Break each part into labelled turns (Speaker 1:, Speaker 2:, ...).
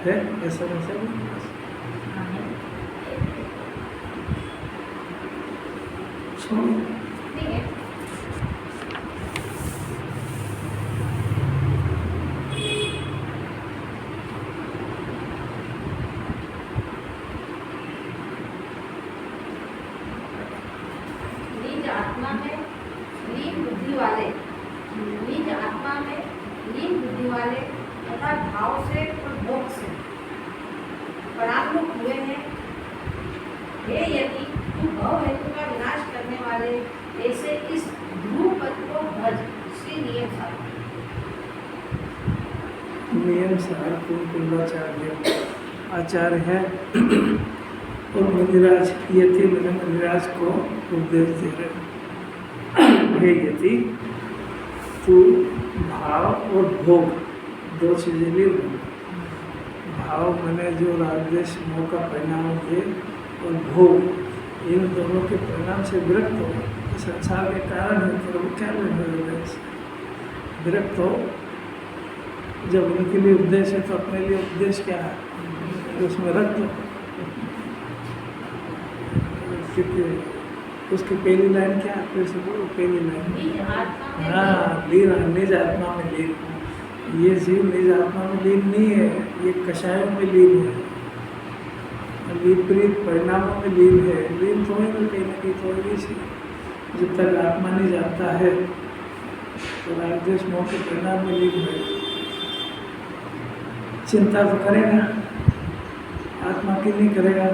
Speaker 1: है ऐसा वैसा नियम सार कुलाचार्य आचार्य है और मुनिराज यति मुनिराज को उपदेश दे रहे। हे यति, तू भाव और भोग दो चीजें ले। भाव मैंने जो राजदेश मोह का परिणाम है और भोग इन दोनों के परिणाम से विरक्त हो। संसार के कारण है तो क्या लेना विरक्त हो। जब उनके लिए उपदेश है तो अपने लिए उपदेश क्या है, तो उसमें रख दो। उसकी पहली लाइन क्या है, फिर से बोलो पहली लाइन। हाँ, लीन निज आत्मा में लीन। ये जीव निज आत्मा में लीन नहीं है, ये कषायों में लीन है, विपरीत परिणामों में लीन है। लीन तो है कहीं ना कहीं तो है। जब तक आत्मा नहीं जाता है तो राजदेश मोह के परिणाम में लीन है। चिंता तो करेगा, आत्मा की नहीं करेगा।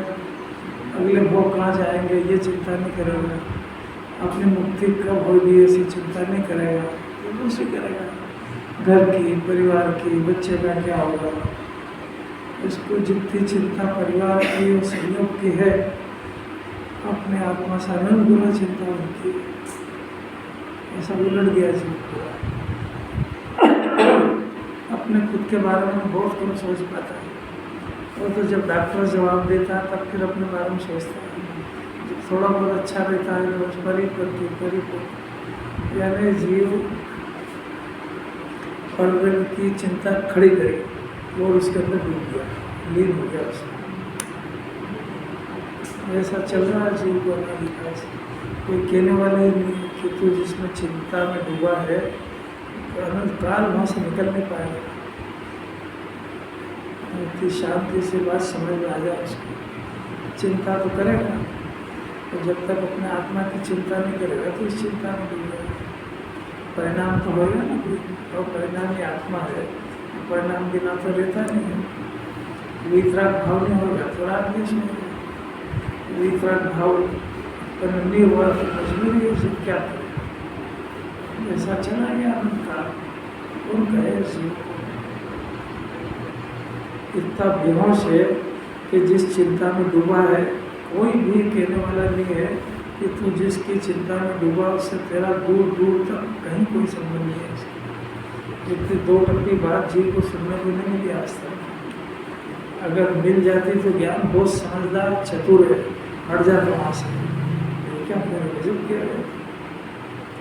Speaker 1: अगले भोग कहाँ जाएंगे ये चिंता नहीं करेगा। अपनी मुक्ति कब होगी ऐसी चिंता नहीं करेगा। तो दूसरी करेगा, घर की, परिवार की, बच्चे का क्या होगा। इसको जितनी चिंता परिवार की और संयोग की है, अपने आत्मा से अनंत गुना चिंता होती है। ऐसा उलट गया जीव। अपने खुद के बारे में बहुत कम सोच पाता है। वो तो जब डॉक्टर जवाब देता है तब फिर अपने बारे में सोचता है। जब थोड़ा बहुत अच्छा रहता है तो उस पर यानी जीव परवल की चिंता खड़ी करी और उसके अंदर डूब गया, लीन हो गया उसमें। ऐसा चल रहा है जीव को अपना विकास। कोई कहने वाला ही नहीं कि तू जिसमें चिंता में डूबा है अनंत काल वहाँ से निकल नहीं पाएगा। इतनी शांति से बात समझ में आ जाए उसको। चिंता तो करेगा, तो जब तक अपने आत्मा की चिंता नहीं करेगा तो इस चिंता में डूबेगा। परिणाम तो होगा ना कोई, और परिणाम ही आत्मा है। परिणाम बिना तो रहता नहीं है। वितराग भाव नहीं होगा तो राजदेश नहीं होगा। वितराग भाव नहीं हुआ तो मजबूरी है, उसे क्या करें। ऐसा चला गया उनका जीव इतना बेहोश है कि जिस चिंता में डूबा है कोई भी कहने वाला नहीं है कि तू जिसकी चिंता में डूबा उससे तेरा दूर दूर तक कहीं कोई संबंध नहीं है। इतनी दो टप्पी बात जीव को सुनने को नहीं मिली आज तक। अगर मिल जाती तो ज्ञान बहुत समझदार चतुर है, हट जाता वहाँ से। क्या करें, गजब क्या है।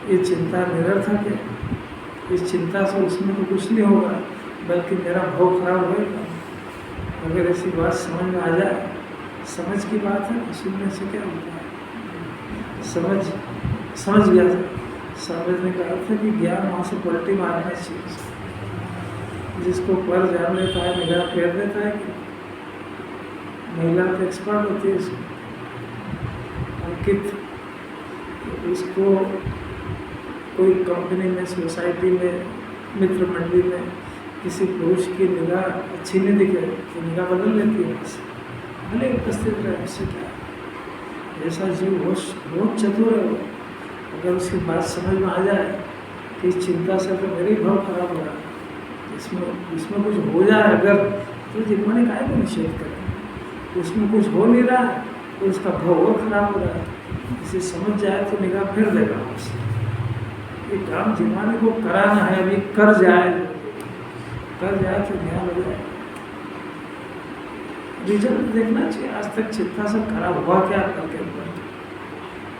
Speaker 1: ये चिंता निरर्थक है। इस चिंता से उसमें तो कुछ नहीं होगा, बल्कि मेरा भाव खराब होगा। अगर ऐसी बात समझ में आ जाए, समझ की बात है, सुनने से क्या होता है। समझ गया था। समझने का अर्थ है कि ज्ञान वहाँ से पलटी मारना चाहिए। जिसको पर जान लेता है, निगाह फेर देता है कि महिला तो एक्सपर्ट होती है उसको अंकित। उसको कोई कंपनी में, सोसाइटी में, मित्र मंडली में किसी पुरुष की निगाह अच्छी नहीं दिखे तो निगाह बदल लेती है उससे, भले उपस्थित रहे, उससे क्या। ऐसा जीव बहुत चतुर है वो। अगर उसकी बात समझ में आ जाए कि इस चिंता से तो मेरे ही भाव खराब हो रहा है, इसमें कुछ हो जाए अगर, तो जिम्मानी काहे को निषेध करें। उसमें कुछ हो नहीं रहा है तो उसका भाव और खराब हो रहा है, इसे समझ जाए तो निगाह फेर देगा उससे। ये काम जिम्मानी को कराना है, अभी कर जाए तो ध्यान हो जाए। रिजल्ट देखना चाहिए। आज तक चिंता से खराब हुआ क्या करके ऊपर,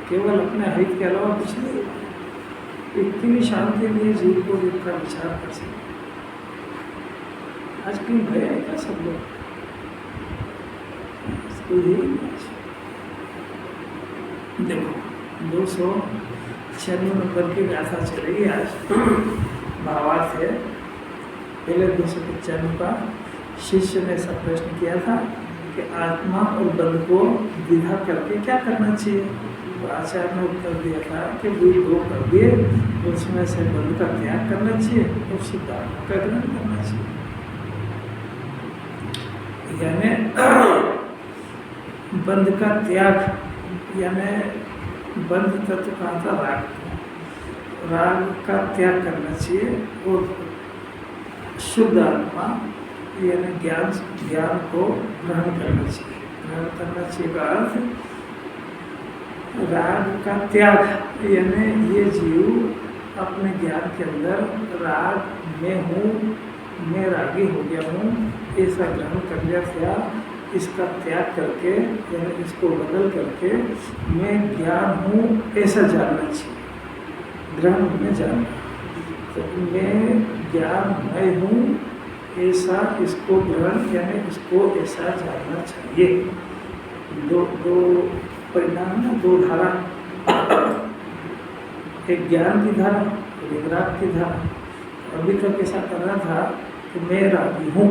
Speaker 1: केवल अपने हित के अलावा कुछ नहीं हुआ। इतनी शांति लिए जीव को देखकर विचार कर सकते। आज कहीं गए हैं क्या सब लोग? इसको यही देखो 296 नंबर की गाथा चलेगी आज। भावार्थ है, पहले 295 का शिष्य ने ऐसा प्रश्न किया था कि आत्मा और बंध को विधा करके क्या करना चाहिए। तो आचार्य ने उत्तर दिया था कि वे दो कर दिए, उसमें से बंध का त्याग करना चाहिए और शुद्ध आत्मा का ग्रहण करना चाहिए। यानी बंध का त्याग, यानी बंध तत्व कहा था राग का त्याग करना चाहिए और शुद्ध आत्मा यानी ज्ञान को ग्रहण करना चाहिए। ग्रहण करना चाहिए का अर्थ राग का त्याग, यानी ये जीव अपने ज्ञान के अंदर राग में हूँ, मैं रागी हो गया हूँ, ऐसा ग्रहण कर लिया था। इसका त्याग करके यानी इसको बदल करके मैं ज्ञान हूँ ऐसा जानना चाहिए, ग्रहण में जानना। तो मैं ज्ञानमय हूँ ऐसा इसको ग्रहण यानी इसको ऐसा जानना चाहिए। दो परिणाम है, दो धारा, एक ज्ञान की धारा और एक राग की धारा। अभी तक ऐसा करना था कि मैं रागी हूँ,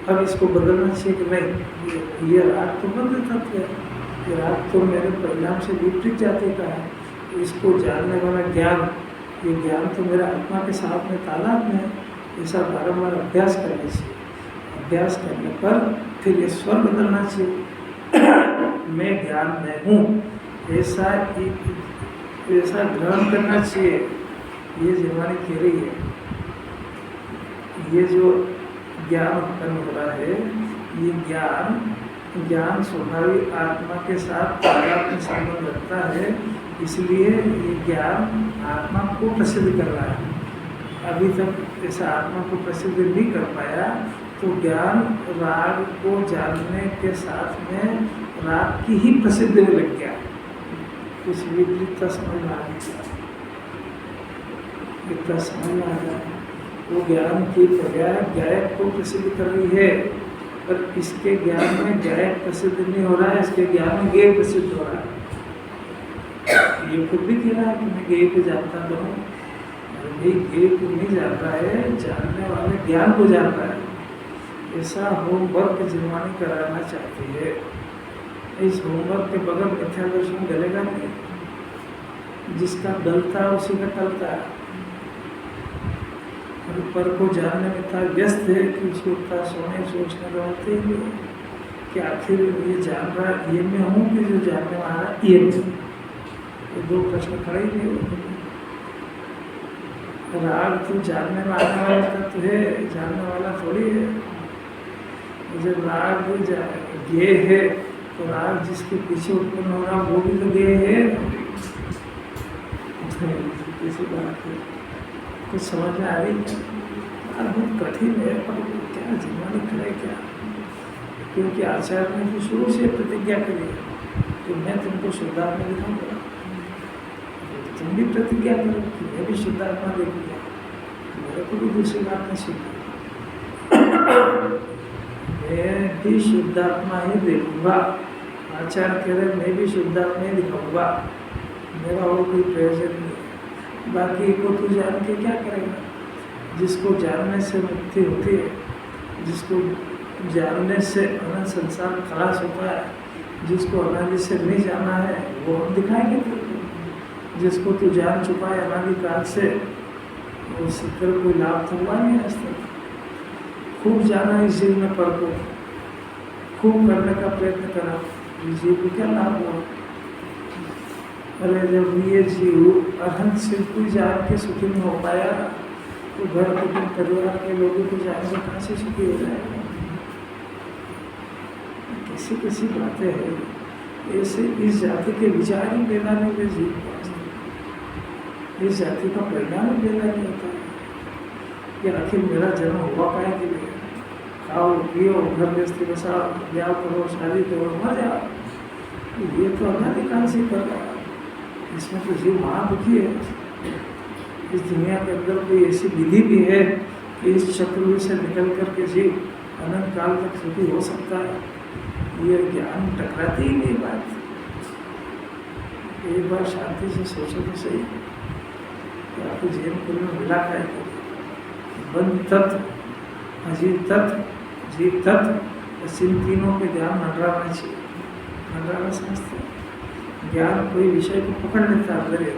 Speaker 1: अब इसको बदलना चाहिए कि नहीं, ये राग तो बंध तत्व है, ये राग तो मेरे परिणाम से विपरीत जाति का है। इसको जानने वाला ज्ञान, ये ज्ञान तो मेरा आत्मा के साथ में तादाद में है। ऐसा बारम्बार अभ्यास करना चाहिए। अभ्यास करने पर फिर ये स्वर बदलना चाहिए। मैं ज्ञान में हूँ ऐसा ग्रहण करना चाहिए। ये जिम्मानी कह रही है, ये जो ज्ञान उत्पन्न हो रहा है, ये ज्ञान स्वाभाविक आत्मा के साथ तादाद में संबंध रखता है, इसलिए ये ज्ञान आत्मा को प्रसिद्ध कर रहा है। अभी तक ऐसा आत्मा को प्रसिद्ध नहीं कर पाया, तो ज्ञान राग को जानने के साथ में राग की ही प्रसिद्ध में लग गया। कुछ विपरीतता समझ में आ गया, इतना समझ में आ गया। वो ज्ञान की गायक को प्रसिद्ध कर रही है, पर इसके ज्ञान में गायक प्रसिद्ध नहीं हो रहा है, इसके ज्ञान में गेय प्रसिद्ध हो रहा है। ये खुद भी कह रहा है कि मैं गेय को जानता हूँ, गेय को नहीं जानता है, जानने वाले ज्ञान को जानता है। ऐसा होमवर्क जिम्मानी कराना चाहती है। इस होमवर्क के बगैर मिथ्या दर्शन गलेगा नहीं। जिसका गलता है उसी का टलता है। पर को जानने में इतना व्यस्त है कि उसको उतना सोचने रहते ही कि आखिर ये जान रहा ये मैं हूँ कि जो जानने वाला ये मैं। तो दो प्रश्न खड़े ही नहीं होते। राग तो जानने में आने वाला तत्व है, जानने वाला थोड़ी है। जब राग गेय है तो राग जिसके पीछे उत्पन्न हो रहा वो भी तो गेय है। किसी बात है कुछ समझ में आ रही है? बहुत कठिन है, पर क्या जिम्मानी करे क्या? क्योंकि आचार्य ने तो शुरू से प्रतिज्ञा करी कि मैं तुमको शुद्धात्मा दिखाऊंगा। तुम भी प्रतिज्ञा करो कि मैं भी शुद्धात्मा देखूंगा। मेरे को भी दूसरी बात नहीं सुनती। मैं भी शुद्धात्मा ही देखूंगा। आचार्य कह रहे मैं भी शुद्धात्मा ही दिखाऊंगा, मेरा और कोई प्रयोजन नहीं है। बाकी को तू जान के क्या करेगा? जिसको जानने से मुक्ति होती है, जिसको जानने से अनंत संसार खलास होता है, जिसको अनादि से नहीं जाना है वो हम दिखाएंगे। जिसको तू जान चुका है अनादिकाल से, उससे तेरे कोई लाभ तो हुआ नहीं आज तक। खूब जाना इस जीव में पर को, खूब करने का प्रयत्न करा, इस जीव को क्या लाभ हुआ? अरे जब ये जीव अरहंत शिव को जान के सुखी नहीं हो पाया तो घर कुटुंब परिवार के लोगों को जान के कहाँ से सुखी हो जाएगा। कैसी कैसी बातें हैं। ऐसे इस जाति के विचार ही पैदा नहीं हुए जीव को। इस जाति का परिणाम ही पैदा नहीं होता है कि आखिर मेरा जन्म हुआ पाए के लिए। खाओ पियो घर गृहस्थी बसाओ ब्याह करो शादी करो मर जाओ, ये तो अनादिकाल से कर रहा है। इसमें तो जीव महादुखी है। इस दुनिया के अंदर कोई ऐसी विधि भी है कि इस चक्र से निकल करके जीव अनंत काल तक सुखी हो सकता है। ये ज्ञान टकराती ही नहीं बात। एक बार शांति से सोचो तो सही कि आपको जीवन कुल में मिला है बंध तत्व अजीव तत्व जीव तत्व, बस इन तीनों पे ज्ञान मंडराना चाहिए। मंडराना समझते ज्ञान कोई विषय को पकड़ लेता है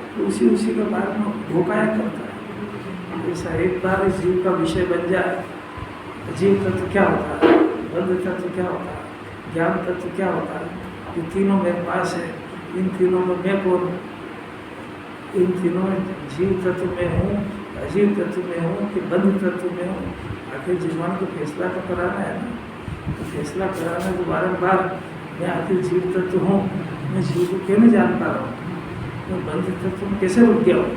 Speaker 1: तो उसी के बाद में भोकाया करता है। ऐसा एक बार इस जीव का विषय बन जाए, अजीव तत्व क्या होता है, बंध तत्व क्या होता है, ज्ञान तत्व क्या होता है, ये तीनों मेरे पास है। इन तीनों में मैं कौन हूँ, इन तीनों जीव तत्व में हूँ, अजीव तत्व में हूँ कि बंध तत्व में हूँ। आखिर जीवन को फैसला तो कराना है ना, तो फैसला कराना तो बारम्बार मैं आखिर जीव तत्व हूँ, मैं जीव को क्यों नहीं जान पा रहा हूँ, मैं बंध तत्व में कैसे रुक गया हूँ,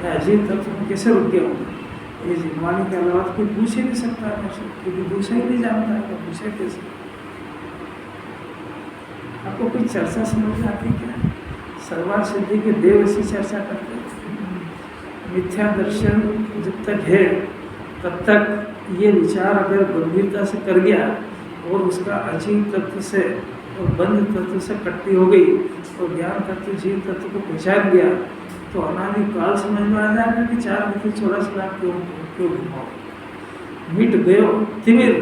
Speaker 1: मैं अजीव तत्व में कैसे रुक गया हूँ। ये जीववाणी के अलावा कोई पूछ ही नहीं सकता है मुझसे, क्योंकि दूसरा ही नहीं जानता है तो पूछे कैसे। आपको कोई चर्चा समझ में आती क्या? सर्वार सिद्धि के देव ऐसी चर्चा करते हैं। मिथ्या दर्शन जब तक है तब तक ये विचार अगर गंभीरता से कर गया और उसका अजीव तत्व से और बंध तत्व से कट्टी हो गई और ज्ञान तत्व जीव तत्व को पहचान गया तो अनादिकाल समझ में आ जाएगा कि 4,84 लाख क्यों घुमाओ। मिट गयो तिमिर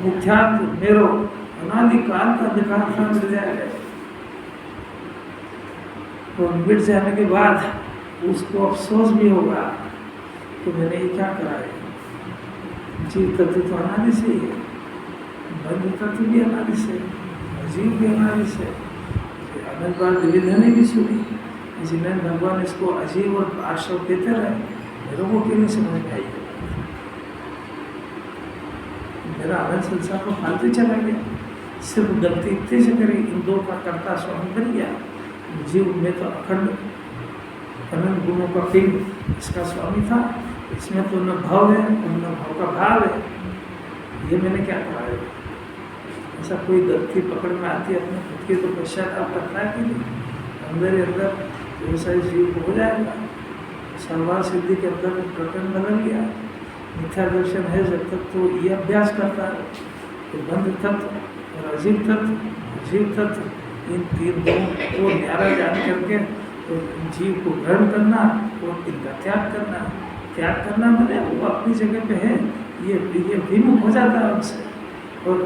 Speaker 1: मुख्यात मेरो, अनादिकाल का अधिकार था मिल जाएगा। और मिट जाने के बाद उसको अफसोस भी होगा कि मैंने ये क्या करा है। जीव तत्व तो अनादि से ही है, बंध तत्व भी अनादि से, अजीव भी अनादि से। अनंत बार दिव्य ने भी सुनी, जिन्हें भगवान इसको अजीव और आश्रव कहते रहे, मेरे को क्यों नहीं समझ में आई। मेरा अनंत संसार को फालतू चला गया, सिर्फ गलती इतनी से करी, इन दो का कर्ता स्वामी बन गया। जीव में तो अखंड अनंत गुणों का पिंड इसका स्वामी था, इसमें तो न भाव है और न भाव का भाव है। ये मैंने क्या कहा है। ऐसा कोई गलती पकड़ में आती है अपने खुद की तो पश्चाताप करता है कि नहीं, अंदर ही अंदर ऐसा जीव को हो जाएगा। सर्वार सिद्धि के अंदर प्रकरण बदल गया। मिथ्या दर्शन है जब तक तो ये अभ्यास करता है तो बंध तत्व और अजीव तत्व जीव तत्व इन तीन गुणों को न्यारा जान करके तो जीव को ग्रहण करना और इनका त्याग करना। त्याग करना मैंने वो अपनी जगह पे है, ये विमुख हो जाता है उनसे और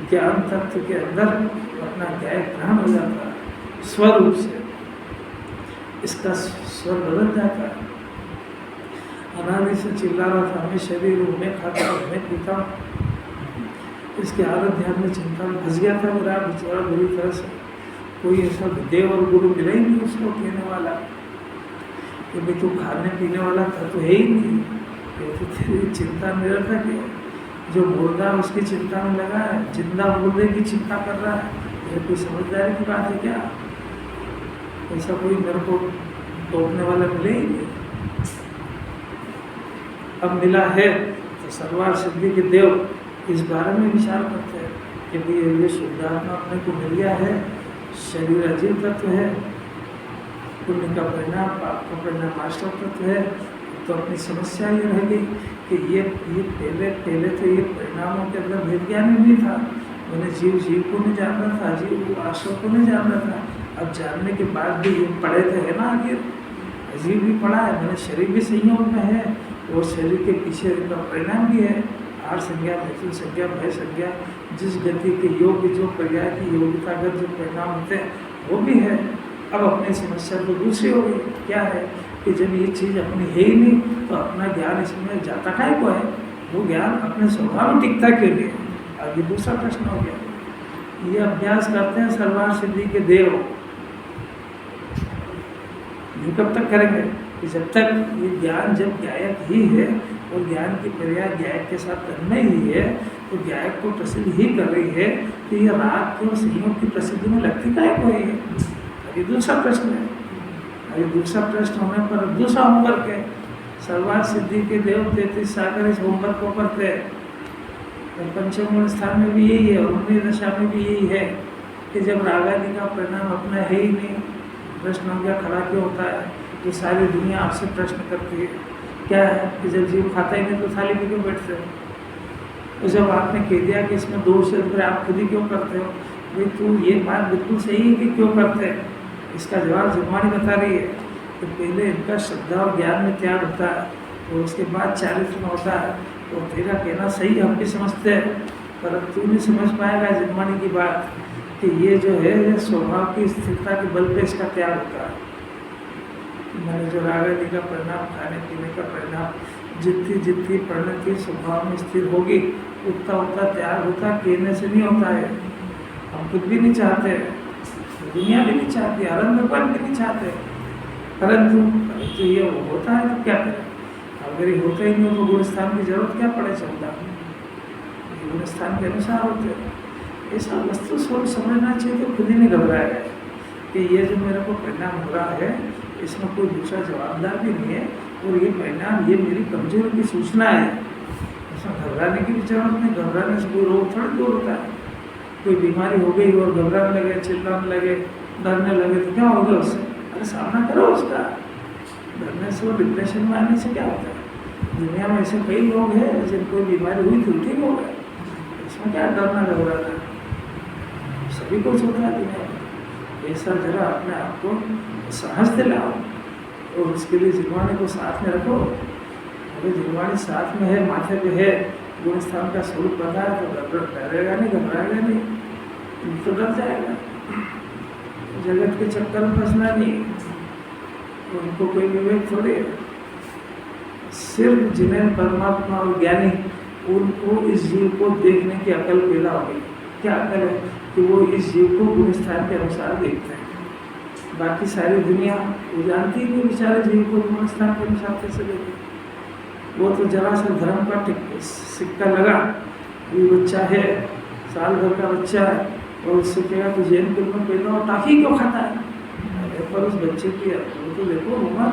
Speaker 1: ज्ञान तत्व के अंदर अपना ज्ञान ग्रहण हो जाता है स्वरूप से, इसका स्वर बदल जाता है। अनादि से चिल्ला रहा था मैं शरीर हूँ, मैं खाता हूँ, मैं पीता हूँ, इसके आदत ध्यान में चिंता में फंस गया था मेरा बेचारा बुरी तरह से। कोई ऐसा देव और गुरु मिला ही नहीं उसको कहने वाला कि भाई तू खाने पीने वाला था तो है ही नहीं, ये तो तेरी चिंता निरर्थक है। जो मुर्दा उसकी चिंता में लगा है, जिंदा मुर्दे की चिंता कर रहा है, ये कोई समझदारी की बात है क्या? ऐसा कोई मेरे को टोकने वाला मिले ही नहीं। अब मिला है तो सर्वार सिद्धि के देव इस बारे में विचार करते हैं कि भाई ये शुद्धात्मा अपने को मिल गया है, शरीर अजीव तत्व है, पुण्य का परिणाम पाप का परिणाम आश्रव तत्व है। तो अपनी समस्या ये रह गई कि ये पहले तो ये परिणामों के अंदर भेद ज्ञान ही नहीं था। मैंने जीव को नहीं जानना था, जीव को आश्रव को नहीं जानना था। अब जानने के बाद भी ये पढ़े थे है ना, आखिर अजीब भी पढ़ा है, मैंने शरीर भी संयोग में है और शरीर के पीछे का परिणाम भी है। आर संज्ञा, मैथुन संज्ञा, भय संज्ञा, जिस गति के योग जो पर्याय की योग्यतागत जो परिणाम होते हैं वो भी है। अब अपनी समस्या तो दूसरी हो गई, क्या है कि जब ये चीज़ अपनी है ही नहीं तो अपना ज्ञान इसमें जाता काहे को है, वो ज्ञान अपने स्वभाव में टिकता क्यों नहीं। आगे दूसरा प्रश्न हो गया। ये अभ्यास करते हैं सर्वार सिद्धि के देव ये कब तक करेंगे कि जब तक ये ज्ञान जब गायक ही है और ज्ञान की क्रिया गायक के साथ करना ही है, तो गायक को प्रसिद्ध ही कर रही है कि ये राग की और संयोग की प्रसिद्धि में लगती गायक हुई है। अभी दूसरा प्रश्न है, अभी दूसरा प्रश्न होने पर दूसरा होमवर्क है, सर्वार्थ सिद्धि के देव 33 सागर इस होमवर्क को करते हैं। पंचम गुण स्थान में भी यही है और उन्नीस दशा में भी यही है कि जब रागादि का परिणाम अपना है ही नहीं, प्रश्न हो गया खड़ा क्यों होता है, ये सारी दुनिया आपसे प्रश्न करती है क्या है कि जब जीव खाता ही नहीं तो थाली में क्यों बैठते हो, तो जब आपने कह दिया कि इसमें दोष है तो आप खुद ही क्यों करते हो, भाई तू ये बात बिल्कुल सही है कि क्यों करते हैं, इसका जवाब जिनवाणी बता रही है कि पहले इनका श्रद्धा और ज्ञान में त्याग होता है और उसके बाद चारित्र में होता है। तो तेरा कहना सही हम भी समझते हैं, पर अब तू नहीं समझ पाएगा जिनवाणी की बात कि ये जो है ये स्वभाव की स्थिरता के बल पे इसका त्याग होता है। मैंने जो रागादि का परिणाम, खाने पीने का परिणाम, जितनी जितनी परिणति स्वभाव में स्थिर होगी उतना उतना त्याग होता, कहने से नहीं होता है। हम खुद भी नहीं चाहते, दुनिया भी नहीं चाहती, आनंद भगवान भी नहीं चाहते, परंतु ये होता है तो क्या करें। अगर ये होता ही नहीं तो गुण स्थान की जरूरत क्या पड़े चलता, गुण स्थान के अनुसार होते हैं। ऐसा वस्तु स्वरूप समझना चाहिए तो खुद ही नहीं घबराएगा कि ये जो मेरे को परिणाम हो रहा है इसमें कोई दूसरा जवाबदार भी नहीं है और ये परिणाम ये मेरी कमजोरी की सूचना है। इसमें घबराने की भी जरूरत नहीं, घबराने से कोई रोग थोड़ा दूर होता है। कोई बीमारी हो गई और घबराने लगे, चिल्लाने लगे, डरने लगे तो क्या होगा उससे, अरे सामना करो उसका। डरने से और डिप्रेशन में आने से क्या होता है। दुनिया में ऐसे कई लोग हैं जिनको बीमारी हुई तो ठीक हो गए, इसमें क्या डरना घबराना, सभी कुछ होता है दुनिया में। ऐसा जरा अपने आप को साहस दिलाओ और उसके लिए जिनवाणी को साथ में रखो। अगर जिनवाणी साथ में है, माथे पे है, गुण स्थान का स्वरूप बता है तो डरेगा नहीं, घबराएगा नहीं, तो डर जाएगा। जगत के चक्कर में फंसना नहीं, उनको कोई विवेक थोड़े। सिर्फ जिन्हें परमात्मा और ज्ञानी उनको इस जीव को देखने की अकल पैदा हो गई। क्या अकल है कि वो इस जीव को गुण स्थान के अनुसार देखते हैं। बाकी सारी दुनिया वो जानती ही नहीं बेचारे जीव को गुण स्थान के अनुसार कैसे देखे। वो तो जरा सा धर्म का सिक्का लगा, ये बच्चा है, साल भर का बच्चा है और उससे कहेगा तो जैन कुल में पैदा हो, टाफी क्यों खाता है। पर उस बच्चे की वो तो देखो उम्र,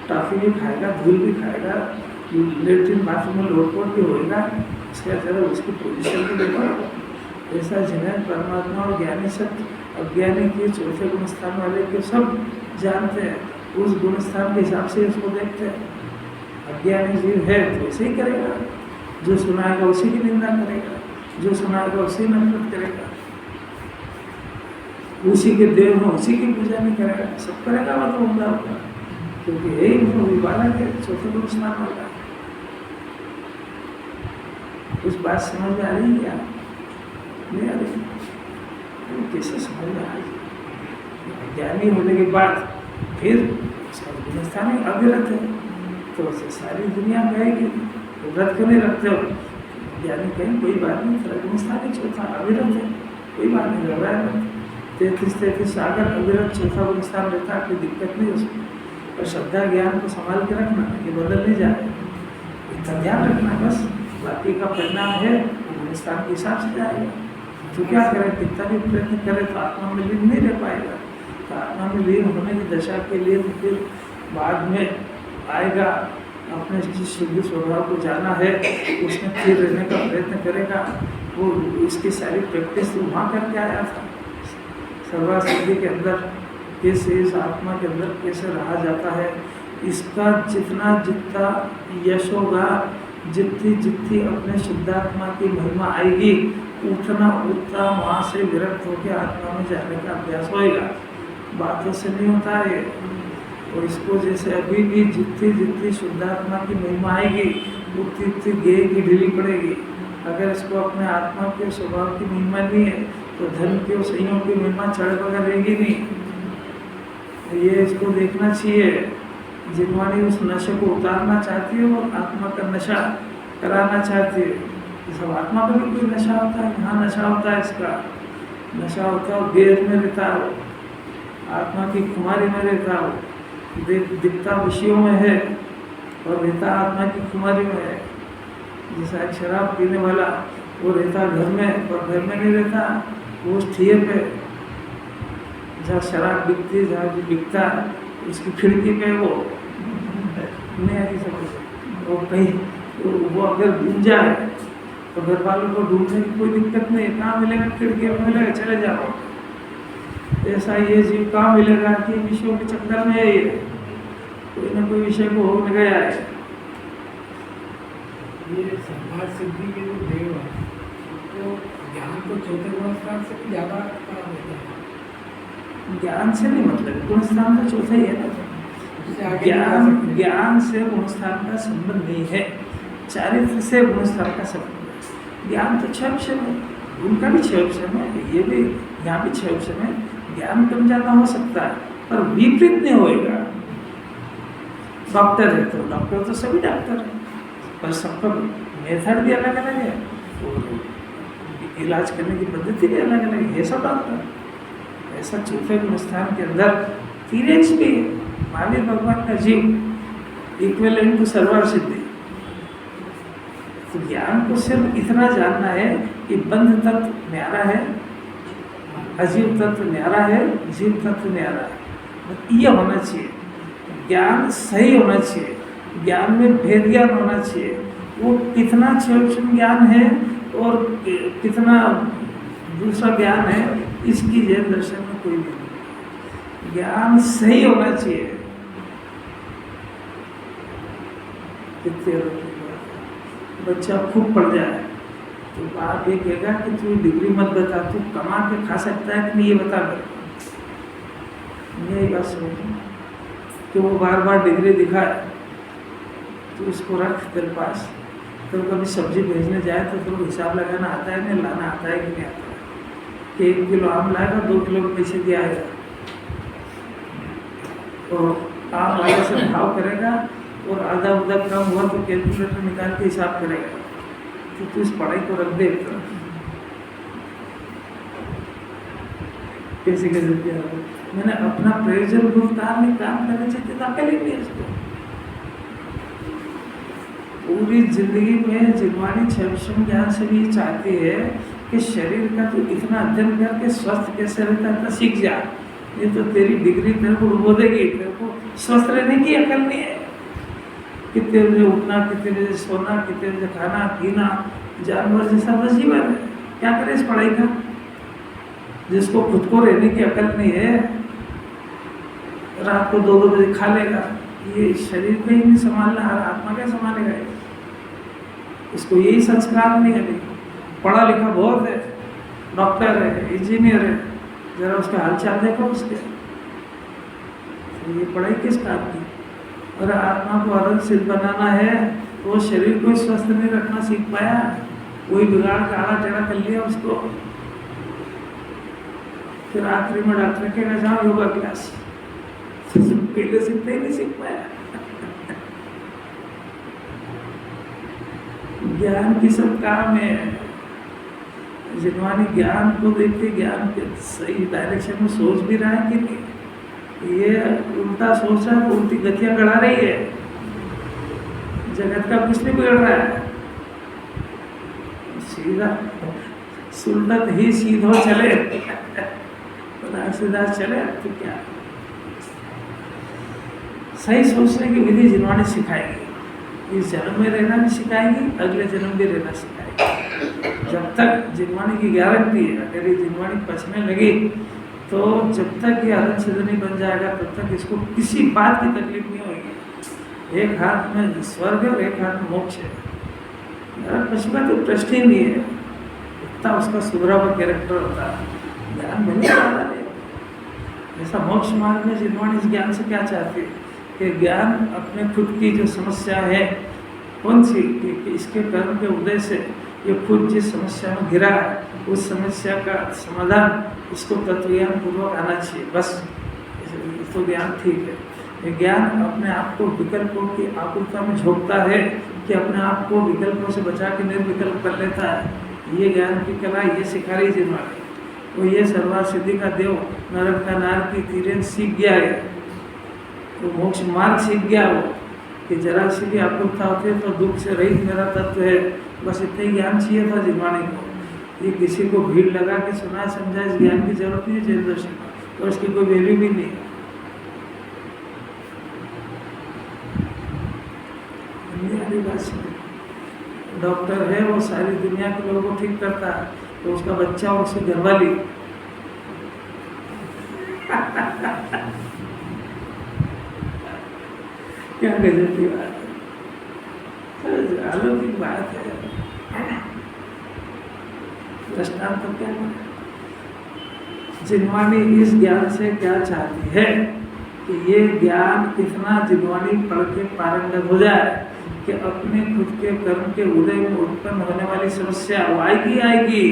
Speaker 1: टाफी भी खाएगा, धूल भी खाएगा, लेट्रिन बाथरूम में लोटपोट भी होएगा, उसके तरह उसकी पोजीशन भी देखो। ऐसा जिन्हें परमात्मा और ज्ञानी सत्य अज्ञानी के चौथे गुण स्थान वाले के सब जानते हैं, उस गुण स्थान के हिसाब से उसको देखते हैं। अज्ञानी जीव है तो ऐसे ही करेगा, जो सुनाएगा उसी की निंदा करेगा, जो सुनाएगा उसी नफरत करेगा, उसी के देव में उसी की पूजा नहीं करेगा, सब करेगा वो तो उमदा होगा, क्योंकि यही विवादक है चौथे गुण स्थान वाला। उस बात समझ में आ रही क्या नहीं आ रही, तो कैसे समझ में आ रही। ज्ञानी होने के बाद फिर उसका गुण स्थान अविरत है तो उसे सारी दुनिया कहेगी व्रत क्यों नहीं रखते हो। ज्ञानी कहें कोई बात नहीं, तेरा गुण स्थान ही चौथा अविरत है, कोई बात नहीं, घबराए 33 सागर अविरत चौथा गुण स्थान रहता है, कोई दिक्कत नहीं उसमें। और श्रद्धा ज्ञान को संभाल के रखना, ये बदल नहीं जाए, इतना ध्यान रखना बस। बाकी का परिणाम है वो गुण स्थान के हिसाब से जाएगा। तो क्या करें, कितना भी प्रयत्न करें तो आत्मा में लीन नहीं रह पाएगा। तो आत्मा में लीन होने की दशा के लिए तो फिर बाद में आएगा, अपने जिस शुद्ध स्वभाव को जाना है उसमें स्थिर रहने का प्रयत्न करेगा। वो इसकी सारी प्रैक्टिस तो वहाँ करके आया था सर्वार्थ सिद्धि के अंदर, कैसे इस आत्मा के अंदर कैसे रहा जाता है, इसका जितना जितना यश होगा, जितनी जितनी अपने शुद्धात्मा की महिमा आएगी उतना उतना वहाँ से विरक्त होकर आत्मा में जाने का अभ्यास होएगा। बातों से नहीं होता है। और इसको जैसे अभी भी जितनी जितनी शुद्धात्मा की महिमा आएगी उतनी उतनी गेह की ढीली पड़ेगी। अगर इसको अपने आत्मा के स्वभाव की महिमा नहीं है तो धर्म के और संयोग की महिमा चढ़ बगैर रहेगी नहीं। ये इसको देखना चाहिए। जिनवाणी उस नशे को उतारना चाहती है और आत्मा का नशा कराना चाहती है। सब आत्मा का भी कोई नशा होता है, यहाँ नशा होता है, इसका नशा होता है गेर में रहता हो, आत्मा की कुमारी में रहता हो, दिखता विषयों में है और रहता आत्मा की खुमारी में है। जैसा एक शराब पीने वाला वो रहता घर में और घर में नहीं रहता, वो उस ठिये पे जहाँ शराब बिकती है, जहाँ भी बिकता उसकी खिड़की पे वो नहीं आती समझ। वो कहीं वो अगर घूम जाए तो घर वालों को ढूंढने की कोई दिक्कत नहीं, कहाँ मिलेगा, खिड़की में मिलेगा, चले जाओ। ऐसा ये जीव कहाँ मिलेगा कि विषयों के चक्कर में ये कोई ना कोई विषय को हो गया है।
Speaker 2: ये संभार सिद्धि के जो देव है तो ज्ञान को चौथे गुणस्थान से भी ज़्यादा काम होता है।
Speaker 1: ज्ञान से नहीं मतलब, गुणस्थान तो चौथा ही है ना। ज्ञान से गुणस्थान का संबंध नहीं है, चारित्र से गुणस्थान का संबंध है। ज्ञान तो 6 विषय है, उनका भी 6 विषय है, ये भी यहाँ भी 6 विषय है। ज्ञान कम ज़्यादा हो सकता है पर विपरीत नहीं होएगा। डॉक्टर है तो डॉक्टर तो सभी डॉक्टर हैं, पर सबका मेथड भी अलग अलग है और इलाज करने की पद्धति भी अलग अलग है। ये सब डॉक्टर ऐसा चौथे गुणस्थान के अंदर 3x भी है। महावीर भगवान का जीव इक्विवेलेंट टू सर्वार सिद्धि। तो ज्ञान को सिर्फ इतना जानना है कि बंध तत्व न्यारा है, अजीव तत्व न्यारा है, जीव तत्व न्यारा है। ये होना चाहिए, ज्ञान सही होना चाहिए, ज्ञान में भेद ज्ञान होना चाहिए। वो कितना क्षण ज्ञान है और कितना दूसरा ज्ञान है, इसकी जैन दर्शन में कोई नहीं। ज्ञान सही होना चाहिए। बच्चा खूब पढ़ जाए तो बाप ये कहेगा कि तू डिग्री मत बता, तू कमा के खा सकता है कि नहीं ये बता मेरे को। यही बात समझो कि वो बार बार डिग्री दिखाए तो उसको रख तेरे पास। तो कभी सब्जी भेजने जाए तो तेरे को हिसाब लगाना आता है नहीं, लाना आता है कि नहीं आता है, कि 1 किलो आम लाएगा 2 किलो के पैसे दिया आएगा। तो आम वाले से भाव करेगा और आधा उधा कम हुआ तो कैलकुलेटर निकाल के हिसाब करेगा। तो तू इस पढ़ाई को रख दे कैसे कैसे दिया। मैंने अपना प्रयोजन भूतकाल में काम करने चाहिए तो अकेले भी इसको पूरी जिंदगी में जिनवाणी 6 विषय ज्ञान से भी चाहती है कि शरीर का तो इतना अध्ययन करके स्वस्थ कैसे रहता है सीख जा। ये तो तेरी डिग्री तेरे को डुबो देगी, तेरे को स्वस्थ रहने की अकल नहीं है। कितने बजे उठना, कितने बजे सोना, कितने बजे खाना पीना, जानवर जैसा बस जीवन है। क्या करे इस पढ़ाई का? जिसको खुद को रहने की अकल नहीं है, रात को 2-2 बजे खा लेगा। ये शरीर को ही नहीं संभालना, आत्मा क्या संभालेगा? इसको यही संस्कार नहीं है। पढ़ा लिखा बहुत है, डॉक्टर है, इंजीनियर है, जरा उसका हालचाल देखो उसके। तो ये पढ़ाई किस काम की? और आत्मा को आनंदशील बनाना है तो शरीर को स्वस्थ नहीं रखना सीख पाया, वही बिगाड़ के आड़ा टेढ़ा कर लिया उसको। फिर आखिरी में डॉक्टर के जाओ योगा क्लास, पहले सीखते ही नहीं सीख पाया। ज्ञान की सब काम है। जिनवानी ज्ञान को देखते ज्ञान के सही डायरेक्शन में सोच भी रहा है कि नहीं, ये उल्टा सोच रहा है, उल्टी गतियां गढ़ा रही है। जगत का कुछ नहीं बिगड़ रहा है, सीधा सुलट ही सीधो चले सीधा चले तो क्या। सही सोचने की विधि जिनवानी सिखाएगी, इस जन्म में रहना भी सिखाएगी, अगले जन्म भी रहना सिखाएगी। जब तक जिनवानी की गारंटी है, अगर ये जिनवानी पचने लगी तो जब तक ये अरन सिद्धि बन जाएगा तब तक इसको किसी बात की तकलीफ नहीं होगी। एक हाथ में स्वर्ग है और एक हाथ में मोक्ष है। अरन पश्चिमा तो प्रश्न ही नहीं है, इतना उसका सुधरा हुआ कैरेक्टर होता है, ज्ञान बने वाला नहीं। ऐसा मोक्ष मार्ग में जिनवानी इस ज्ञान से क्या चाहती है कि ज्ञान अपने खुद की जो समस्या है कौन सी, कि इसके कर्म के उदय से ये खुद जिस समस्या में घिरा है उस समस्या का समाधान इसको तत्वज्ञान पूर्वक आना चाहिए। बस तो ज्ञान ठीक है। ये ज्ञान अपने आप को विकल्पों की आकुलता में झोंकता है कि अपने आप को विकल्पों से बचा के निर्विकल्प कर लेता है। ये ज्ञान की कला ये सिखा रही जिनवानी। तो ये सर्वा सिद्धि का देव नरक का नार की तीरें सीख गया है। तो मोक्ष मार्ग सीख गया वो कि जरा सी भी आकुलता होती है तो दुख से रहित मेरा तत्व है, बस इतना ही ज्ञान चाहिए था जिनवाणी को। ये किसी को भीड़ लगा के सुना समझा, इस ज्ञान की जरूरत नहीं है जयदर्शी को, और उसकी कोई वैल्यू भी नहीं है। डॉक्टर है, वो सारी दुनिया के लोगों को ठीक करता है, तो उसका बच्चा और उसकी घरवाली क्या गजब की बात है, अलौकिक बात है। दृष्टांत तो क्या है? जिनवाणी इस ज्ञान से क्या चाहती है कि ये ज्ञान कितना जिनवाणी पढ़ के पारंगत हो जाए कि अपने खुद के कर्म के उदय में उत्पन्न होने वाली समस्या वो आएगी।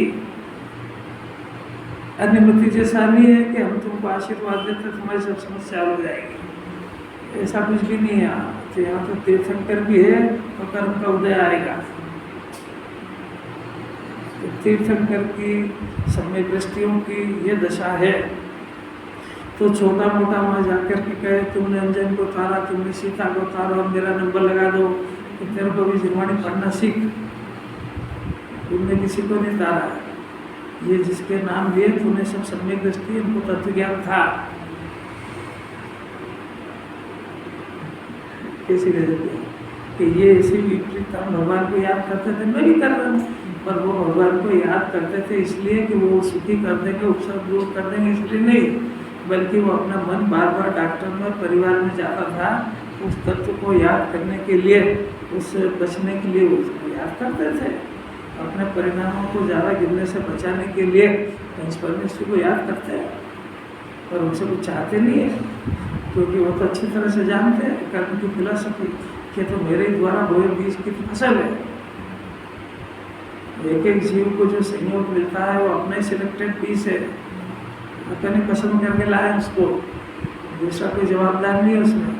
Speaker 1: अन्यमति जैसा नहीं है कि हम तुमको आशीर्वाद देते तुम्हारी सब समस्या हो जाएगी, ऐसा कुछ भी नहीं है। तो यहाँ तो तीर्थंकर भी है तो कर्म का उदय आएगा। तो तीर्थंकर की सम्यक दृष्टियों की ये दशा है। तो छोटा मोटा वहाँ जाकर के कहे तुमने अंजन को तारा, तुमने सीता को तारा, और मेरा नंबर लगा दो, तो तेरे को भी जिनवाणी पढ़ना सीख। तुमने किसी को नहीं तारा, ये जिसके नाम लिए तुमने सब सम्यक दृष्टि, इनको तत्व ज्ञान था। कैसी गजब कि ये ऐसे विपरीत भगवान को याद करते थे, मैं भी कर रहा हूँ, पर वो भगवान को याद करते थे इसलिए कि वो सुखी कर देंगे, उपसर्ग दूर कर देंगे इसलिए नहीं, बल्कि वो अपना मन बार बार डॉक्टर में परिवार में जाता था उस तत्व को याद करने के लिए, उससे बचने के लिए उसको याद करते थे। अपने परिणामों को ज़्यादा गिरने से बचाने के लिए इस परमेश्वर को याद करते हैं, पर उनसे कुछ चाहते नहीं है, क्योंकि वो तो अच्छी तरह से जानते हैं कर्म की फिलॉसफी कि तो मेरे द्वारा बोए बीज की फसल है। एक एक जीव को जो संयोग मिलता है वो अपने सिलेक्टेड पीस है, अपने पसंद करके लाए उसको, दूसरा कोई जवाबदार नहीं है उसमें।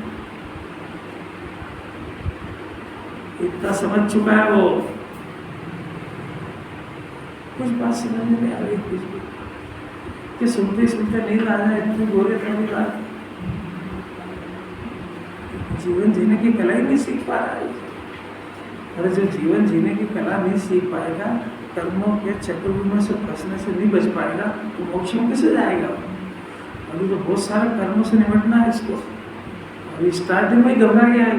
Speaker 1: इतना समझ चुका है वो, कुछ बात समझ में नहीं आ रही, कुछ भी कि सुनते सुनते नहीं आ रहा है, इतनी गोरे थोड़ी बात, जीवन जीने की कला ही नहीं सीख पा रहा है। अरे जो जीवन जीने की कला नहीं सीख पाएगा, कर्मों के चक्रव्यूह से फंसने से नहीं बच पाएगा, तो मोक्ष में कैसे जाएगा? अभी तो बहुत सारे कर्मों से निपटना है इसको, अभी स्टार्टिंग में घबरा गया है।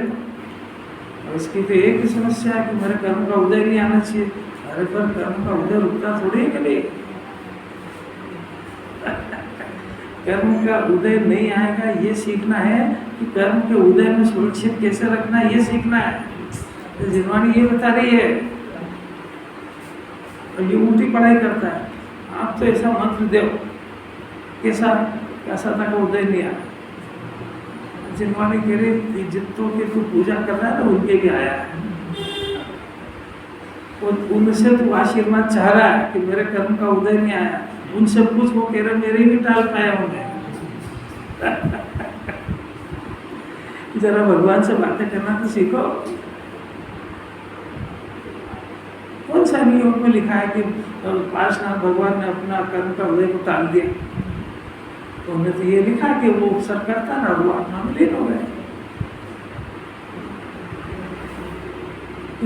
Speaker 1: और इसकी तो एक ही समस्या है कि मेरे कर्म का उदय नहीं आना चाहिए। अरे पर कर्म का उदय रुकता थोड़ी है कभी, कर्म का उदय नहीं आएगा ये सीखना है कि कर्म के उदय में सुरक्षित कैसे रखना है ये सीखना है। तो जिनवाणी ये बता रही है, और ये उल्टी पढ़ाई करता है। आप तो ऐसा मंत्र दो कैसा तक उदय नहीं आया। जिनवाणी कह रही जितों के तू पूजा कर रहा है ना उनके भी आया है, और उनसे तू आशीर्वाद चाह रहा है कि मेरे कर्म का उदय नहीं आया, उनसे कुछ वो कह रहे मेरे भी टाल पाया होंगे। जरा भगवान से बातें करना तो सीखो। कौन सा नियोग में लिखा है कि पार्श्वनाथ भगवान ने अपना कर्म का उदय को टाल दिया? तो उन्हें तो ये लिखा कि वो उपसर करता ना, वो आत्मा में लीन हो गए।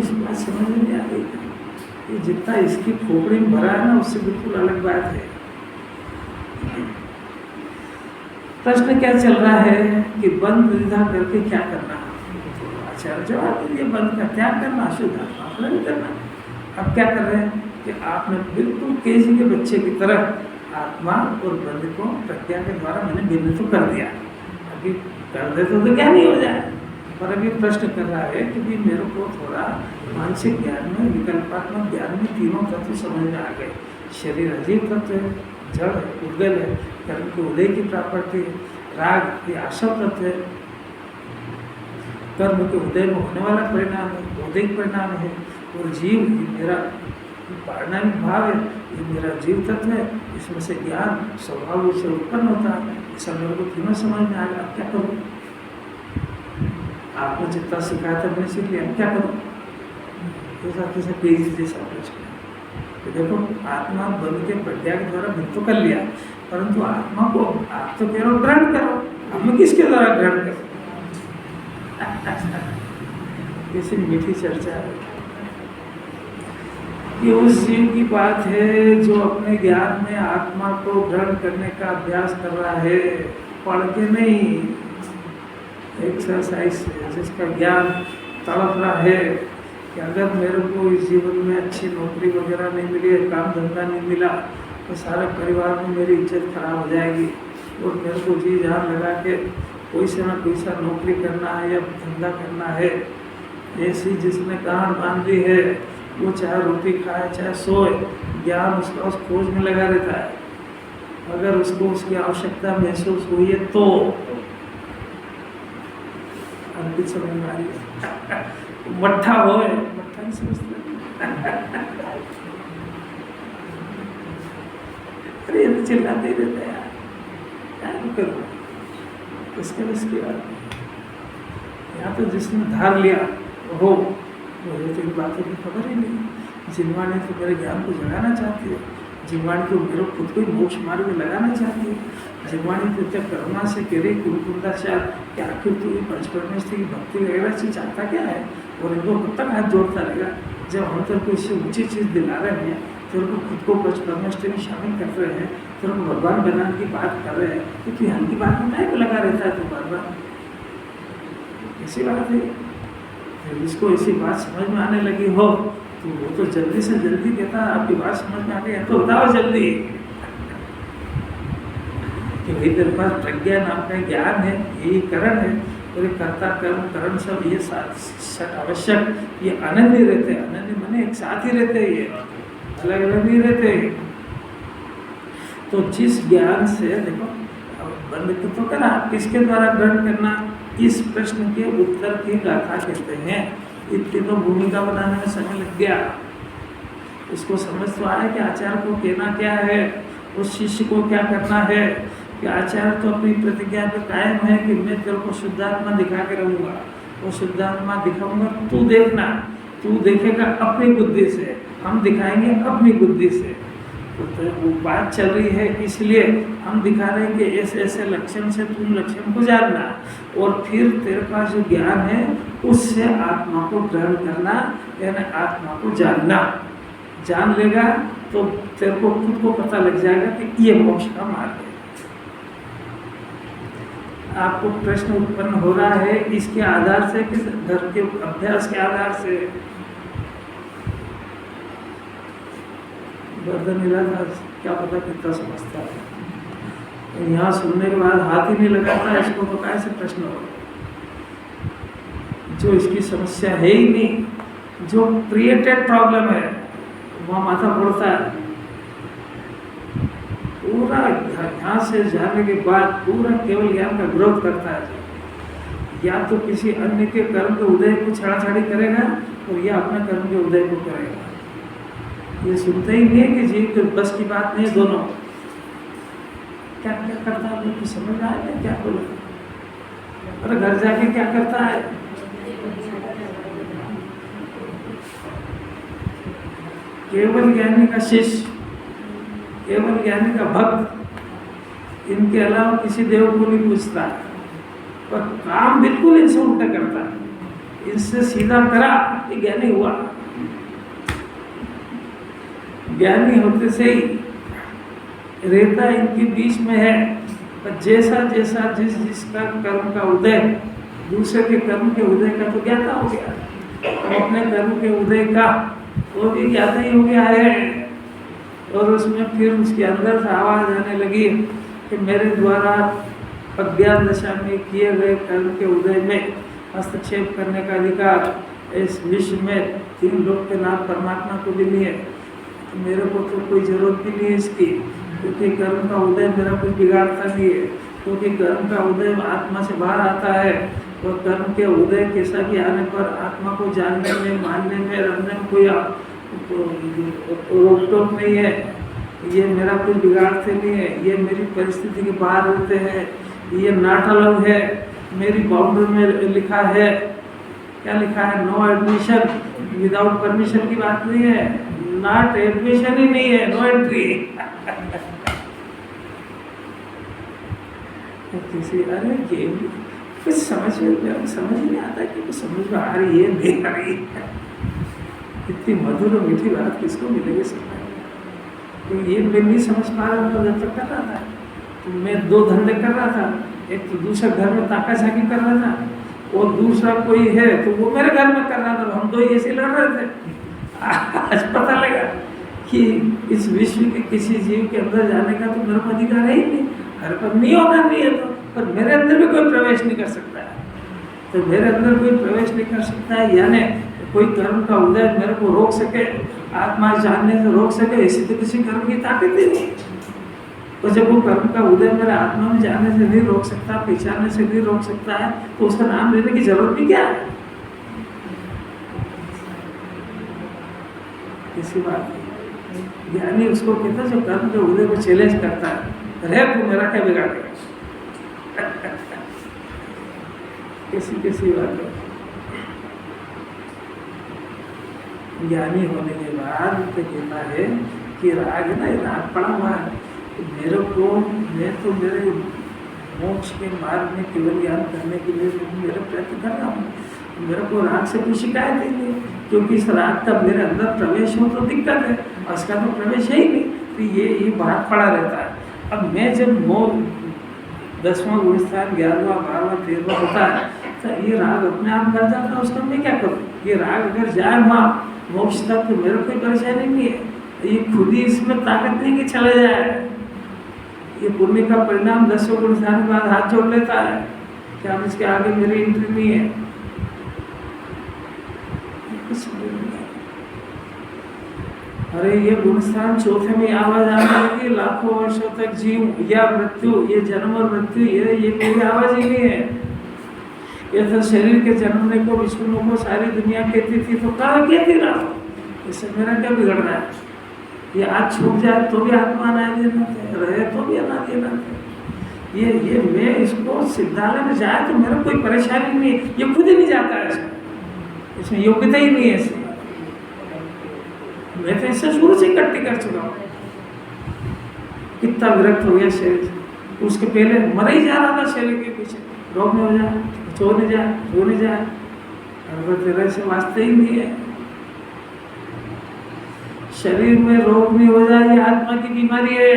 Speaker 1: इस बात समझ में नहीं आ रही कि जितना इसकी खोपड़ी में भरा है ना उससे बिल्कुल अलग बात है। प्रश्न क्या चल रहा है कि बंद विधा करके क्या करना? अच्छा जवाब दीजिए, बंद का त्याग करना, शुद्ध आत्मा नहीं करना। अब क्या कर रहे हैं कि आपने बिल्कुल केजी के बच्चे की तरह आत्मा और बंद को प्रज्ञा के द्वारा मैंने भिन्न तो कर दिया। अभी कर दे तो क्या नहीं हो जाए, पर अभी प्रश्न कर रहा है कि भी मेरे को थोड़ा मानसिक ज्ञान में, विकल्पात्मक ज्ञान में तीनों तत्व समझ में आ गए। शरीर अजीब तत्व है, जड़ है, उद्गल है, कर्म के उदय की प्रॉपर्टी है, राग ये आशा तत्व है, कर्म के उदय में होने वाला परिणाम है, उदय परिणाम है, और जीव ये मेरा पारिणामिक भाव है, ये मेरा जीव तत्व है, इसमें से ज्ञान स्वभाव से उत्पन्न होता है। ऐसा मेरे को तीनों समझ में आ गया। अब क्या करूँ? आपने जितना सिखाया था मैंने सीख लिया, अब क्या करूँ? ऐसा तेजी जैसा प्रश्न। तो देखो आत्मा बंद के प्रज्ञा के द्वारा भिन्न तो कर लिया, परंतु आत्मा को आप तो कह रहे हो ग्रहण करो, अब मैं किसके द्वारा ग्रहण करूँ? किसी मीठी चर्चा है कि उस जीव की बात है जो अपने ज्ञान में आत्मा को ग्रहण करने का अभ्यास कर रहा है, पढ़ के नहीं, एक्सरसाइज से, जिसका ज्ञान तड़प रहा है कि अगर मेरे को इस जीवन में अच्छी नौकरी वगैरह नहीं मिली, काम धंधा नहीं मिला, तो सारे परिवार में मेरी इज्जत खराब हो जाएगी और मेरे को जी जान लगा के कोई से ना कोई सा नौकरी करना है या धंधा करना है। ऐसी जिसने गांठ बांध ली है वो चाहे रोटी खाए चाहे सोए, ज्ञान उसका उस खोज में लगा रहता है। अगर उसको उसकी आवश्यकता महसूस हुई है तो कुछ समझ में आ रही है। मट्ठा हो, मट्ठा नहीं समझते। अरे ये तो चिल्लाते ही रहते यार, क्या करो इसके बस की बात। यहाँ तो जिसने धार लिया हो, मुझे तो इन बातों की खबर ही नहीं। जिनवाणी तो मेरे ज्ञान को जगाना चाहती है, जिनवाणी तो मेरे खुद को ही मोक्ष मार्ग में लगाना चाहती है। जिनवाणी तो क्या करुणा से कह रही कुरुकुंदाचार कि आखिर तू पंचपरमेश्वर की भक्ति वगैरह से चाहता क्या है, और इनको कब तक हाथ जोड़ता रहेगा। जब हम तेरे को इससे ऊँची चीज़ दिला रहे हैं, तेरे को खुद को पंचपरमेश्वर में शामिल कर रहे हैं, तेरे को भगवान बनाने की बात कर रहे हैं, तो तू हल्की बात में क्या लगा रहता है तू बार बार। ऐसी बात है, जिसको ऐसी बात समझ में आने लगी हो तो वो तो जल्दी से जल्दी कहता है आपकी बात समझ में आ गई तो बताओ जल्दी कि भाई तेरे पास प्रज्ञा नाम का ज्ञान है, यही करण है, और कर्ता कर्म करण सब ये सट आवश्यक, ये अनन्य रहते हैं। अनन्य माने एक साथ ही रहते हैं, ये अलग अलग नहीं रहते। तो जिस ज्ञान से देखो बंद तो करा, किसके द्वारा ग्रहण करना, इस प्रश्न के उत्तर की गाथा कहते हैं। इतनी तो भूमिका बनाने में समय लग गया, इसको समझ तो आया कि आचार्य को कहना क्या है, उस शिष्य को क्या करना है। कि आचार्य तो अपनी प्रतिज्ञा पे कायम है कि मैं तेरे को शुद्धात्मा दिखा के रहूँगा, वो शुद्धात्मा दिखाऊंगा, तू देखना, तू देखेगा अपनी बुद्धि से, हम दिखाएंगे अपनी बुद्धि से। तो वो बात चल रही है, इसलिए हम दिखा रहे हैं कि ऐसे ऐसे लक्षण से तुम लक्षण को जानना, और फिर तेरे पास जो ज्ञान है उससे आत्मा को ग्रहण करना, यानी आत्मा को जानना। जान लेगा तो तेरे को खुद को पता लग जाएगा कि ये मोक्ष का मार्ग है। आपको प्रश्न उत्पन्न हो रहा है इसके आधार से, किस धर्म के अभ्यास के आधार से। गर्दन मिला था, क्या पता कितना समझता है। यहाँ सुनने के बाद हाथ ही नहीं लगाता, इसको तो कैसे प्रश्न होगा। जो इसकी समस्या है ही नहीं, जो क्रिएटेड प्रॉब्लम है वहाँ माथा फोड़ता है। पूरा ध्यान से जानने के बाद पूरा केवल ज्ञान का विरोध करता है। या तो किसी अन्य के कर्म के उदय को छाड़ाछाड़ी करेगा, और या अपने कर्म के उदय को करेगा। ये सुनते ही नहीं है कि जीव के बस की बात नहीं, दोनों क्या क्या करता है, आपको समझ में आया क्या बोला। अरे घर जाके क्या करता है, केवल ज्ञानी का शिष्य, केवल ज्ञानी का भक्त, इनके अलावा किसी देव को नहीं पूछता, पर काम बिल्कुल इनसे उल्टा करता है। इनसे सीधा करा कि ज्ञानी हुआ। ज्ञानी होते से ही रेता इनके बीच में है, पर जैसा जैसा जिसका कर्म का उदय, दूसरे के कर्म के उदय का तो ज्ञाता हो गया, तो अपने कर्म के उदय का वो भी ज्ञाता ही हो गया है। और उसमें फिर उसके अंदर से आवाज़ आने लगी कि मेरे द्वारा अज्ञान दशा में किए गए कर्म के उदय में हस्तक्षेप करने का अधिकार इस विश्व में 3 लोक के नाथ परमात्मा को भी नहीं है। तो मेरे को तो कोई ज़रूरत भी नहीं है इसकी, क्योंकि कर्म का उदय मेरा कुछ बिगाड़ता नहीं है, क्योंकि कर्म का उदय आत्मा से बाहर आता है। और कर्म के उदय कैसा भी आने पर आत्मा को जानने में, मानने में, रखने में कोई रोक टोक नहीं है। ये मेरा कुछ बिगाड़ते नहीं है, ये मेरी परिस्थिति के बाहर होते हैं, ये नाटक है, मेरी बाउंड्री में लिखा है। क्या लिखा है? नो एडमिशन विदाउट परमिशन की बात नहीं है, नॉट एडमिशन ही नहीं है, नो एंट्री। किसी अरे कुछ समझ ही नहीं आता कि कुछ समझ में आ रही है नहीं आ रही है। इतनी मधुर और मीठी बात किसको मिलेगी समझ? तो ये मैं नहीं समझ पा रहा था जब तक कर रहा था। तो मैं दो धंधे कर रहा था, एक तो दूसरे घर में ताका झाकी कर रहा था, और दूसरा कोई है तो वो मेरे घर में कर रहा था। हम दो ऐसे लड़ रहे थे। आज पता लगा कि इस विश्व के किसी जीव के अंदर जाने का तो मेरे को अधिकार है ही नहीं। घर पर नहीं होगा नहीं है तो, पर मेरे अंदर भी कोई प्रवेश नहीं कर सकता है। तो मेरे अंदर कोई प्रवेश नहीं कर सकता है, यानी कोई कर्म का उदय मेरे को रोक सके, आत्मा जानने से रोक सके, ऐसी तो किसी कर्म की ताकत ही नहीं। तो जब वो कर्म का उदय मेरे आत्मा में जाने से नहीं रोक सकता, पहचानने से नहीं रोक सकता है, तो उसका नाम लेने की जरूरत भी क्या है? इसी बात ज्ञानी उसको कहता है जो कर्म के उदय को चैलेंज करता है, रहे तू मेरा क्या बिगाड़ेगा। कैसी बात है। ज्ञानी होने के बाद तो कहता है कि राग है ना, राग पड़ा हुआ है, तो मेरे को मैं तो मेरे मोक्ष के मार्ग में केवल ज्ञान करने के लिए मेरा प्रयत्न कर रहा हूँ। मेरे को राग से कोई शिकायत ही नहीं, क्योंकि इस राग का मेरे अंदर प्रवेश हो तो दिक्कत है, और इसका तो प्रवेश है ही नहीं, तो ये भाग पड़ा रहता है। अब मैं जब 10वां गुणस्थान 11वां 12वां 13वां होता है तो ये राग अपने आप मर जाता है, उसका मैं क्या करूँ? ये राग अगर जाए वहाँ मोक्ष तक तो मेरे कोई परेशानी नहीं है, ये खुद ही इसमें ताकत नहीं कि चला जाए। ये पुण्य का परिणाम 10वें गुणस्थान के बाद हाथ जोड़ लेता है कि अब इसके आगे मेरी एंट्री नहीं है। अरे ये गुणस्थान चौथे में आवाज आने लगी, लाखों वर्षों तक जीव या मृत्यु, ये जन्म और मृत्यु, ये मेरी आवाज ही नहीं है। ये तो शरीर के जन्मने को विष्णु को सारी दुनिया कहती थी, तो कहाँ कहती रहा, इससे मेरा क्या बिगड़ रहा है? ये आज छूट जाए तो भी आत्मा अनादि रहे तो भी अनादि रहते। ये मैं इसको सिद्धालय में जाए तो मेरा कोई परेशानी नहीं है, ये खुद ही नहीं जाता है, इसमें योग्यता ही नहीं है इसमें। मैं तो इससे शुरू से इकट्ठी कर चुका हूँ। कितना विरक्त हो गया शरीर, उसके पहले मर ही जा रहा था शरीर के पीछे, रोग नहीं हो जाए, छो नहीं जाए, अगर तेरा से वास्ते ही नहीं है। शरीर में रोग नहीं हो जाए, ये आत्मा की बीमारी है।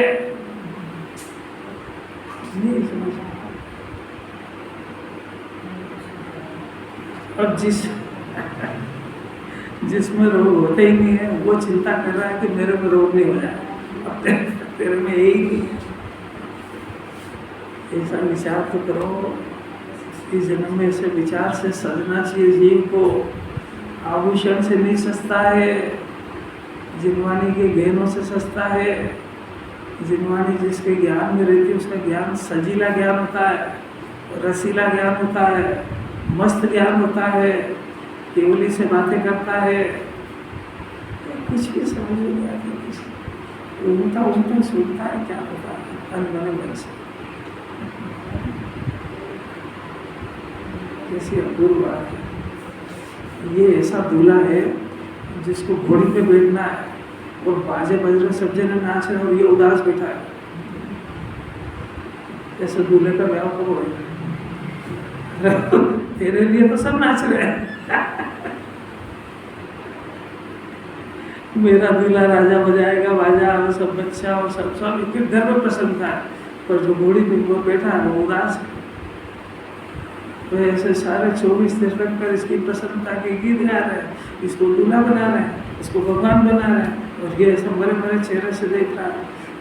Speaker 1: नहीं समझ। अब जिसमें रोग होते ही नहीं है वो चिंता कर रहा है कि मेरे में रोग नहीं हो जाए, अब तेरे में यही नहीं है। ऐसा विचार तो करो, इस जन्म में ऐसे विचार से सजना चाहिए जीव को। आभूषण से नहीं सस्ता है, जिनवाणी के गहनों से सस्ता है। जिनवाणी जिसके ज्ञान में रहती है उसका ज्ञान सजीला ज्ञान होता है, रसीला ज्ञान होता है, मस्त ज्ञान होता है, केवली से बातें करता है, कुछ भी समझ नहीं आती, उल्टा सुनता है, क्या होता है अनबने मन से। कैसी अपूर्व बात है। ये ऐसा दूल्हा है जिसको घोड़ी पे बैठना है और बाजे बज रहे, सब जने नाच रहे और ये उदास बैठा है। ऐसे दूल्हे का ब्याह करो, तेरे लिए तो सब नाच रहे हैं। मेरा दूल्हा राजा बजाएगा बाजा, और सब बच्चा और सब एक घर में प्रसन्न था, पर जो घोड़ी पे वो बैठा है वो उदास है। तो ऐसे सारे 24 दशक पर इसकी प्रसन्नता के गीत गा रहे हैं, इसको दूल्हा बना रहे हैं, इसको भगवान बना रहे हैं, और ये ऐसा मेरे चेहरे से देख रहा है,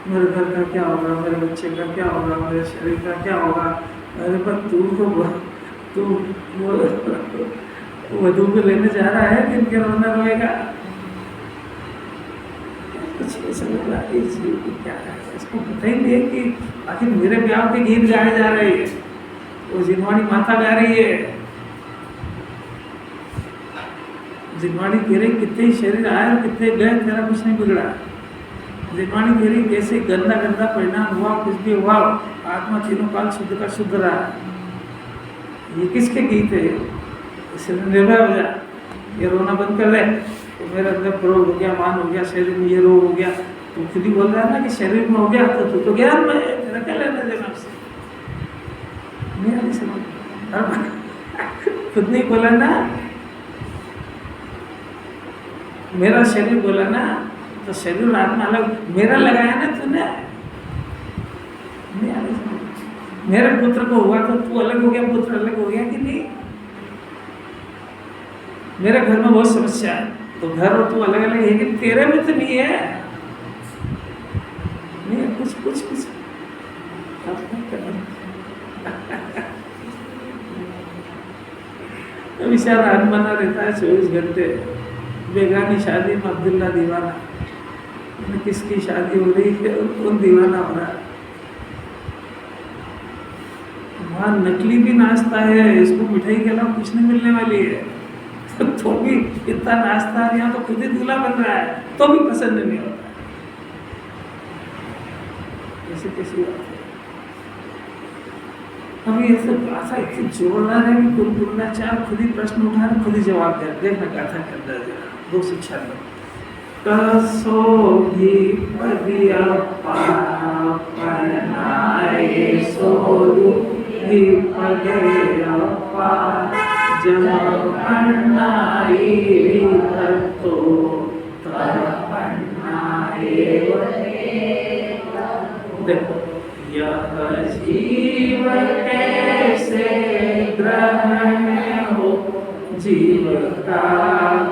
Speaker 1: मेरे घर का क्या होगा, मेरे बच्चे का क्या होगा, मेरे शरीर का क्या होगा। अरे पर तू वधू को लेने जा रहा है, किनके रोना रोएगा? कुछ नहीं समझ रहा इस जीव को क्या है, इसको पता ही नहीं है कि आखिर मेरे ब्याह के गीत गाए जा रहे हैं, वो जिनवाणी माता गा रही है। जिनवाणी कह रही कितने शरीर आए और कितने गए, तेरा कुछ नहीं बिगड़ा। जिनवाणी कह रही कैसे गंदा परिणाम हुआ, कुछ भी हुआ, आत्मा तीनों काल शुद्ध का शुद्ध रहा। ये किसके गीत है? इसलिए निर्भय हो जा, ये रोना बंद कर दे, तो मेरे अंदर क्रोध हो गया, मान हो गया, शरीर में ये रोग हो गया। तो खुद ही बोल रहा है ना कि शरीर में हो गया तो तू तो ज्ञान में है, तेरा क्या लेना देना उससे? नहीं समझ। खुद नहीं बोला ना, मेरा शरीर बोला ना, तो शरीर और आत्मा अलग, मेरा लगाया ना तूने, मेरे पुत्र को हुआ तो तू अलग हो गया, पुत्र अलग हो गया कि नहीं? मेरे घर में बहुत समस्या है, तो घर और तू अलग अलग है कि तेरे में तो नहीं है, नहीं है, कुछ कुछ कुछ विचार आत्मना रहता है 24 घंटे। बेगानी शादी में अब्दुल्ला दीवाना, किसकी शादी हो रही है कौन दीवाना हो रहा है। वहाँ नकली भी नाचता है, इसको मिठाई के अलावा कुछ नहीं मिलने वाली है, तो भी इतना नाचता है, यहाँ तो खुद ही दूल्हा बन रहा है तो भी पसंद नहीं होता। ऐसे कैसी बात है? अभी ऐसे भाषा इतनी जोरदार है कि कुल बोलना चाहे, खुद ही प्रश्न उठा रहे, खुद ही जवाब दे, देखना गाथा कर रहा है। 2 में कसो भी पदिया पानाए सोरू भी पगया पा जब पन्नाई तो पन्नाए। देखो यह जीव कैसे ग्रहण हो, जीव का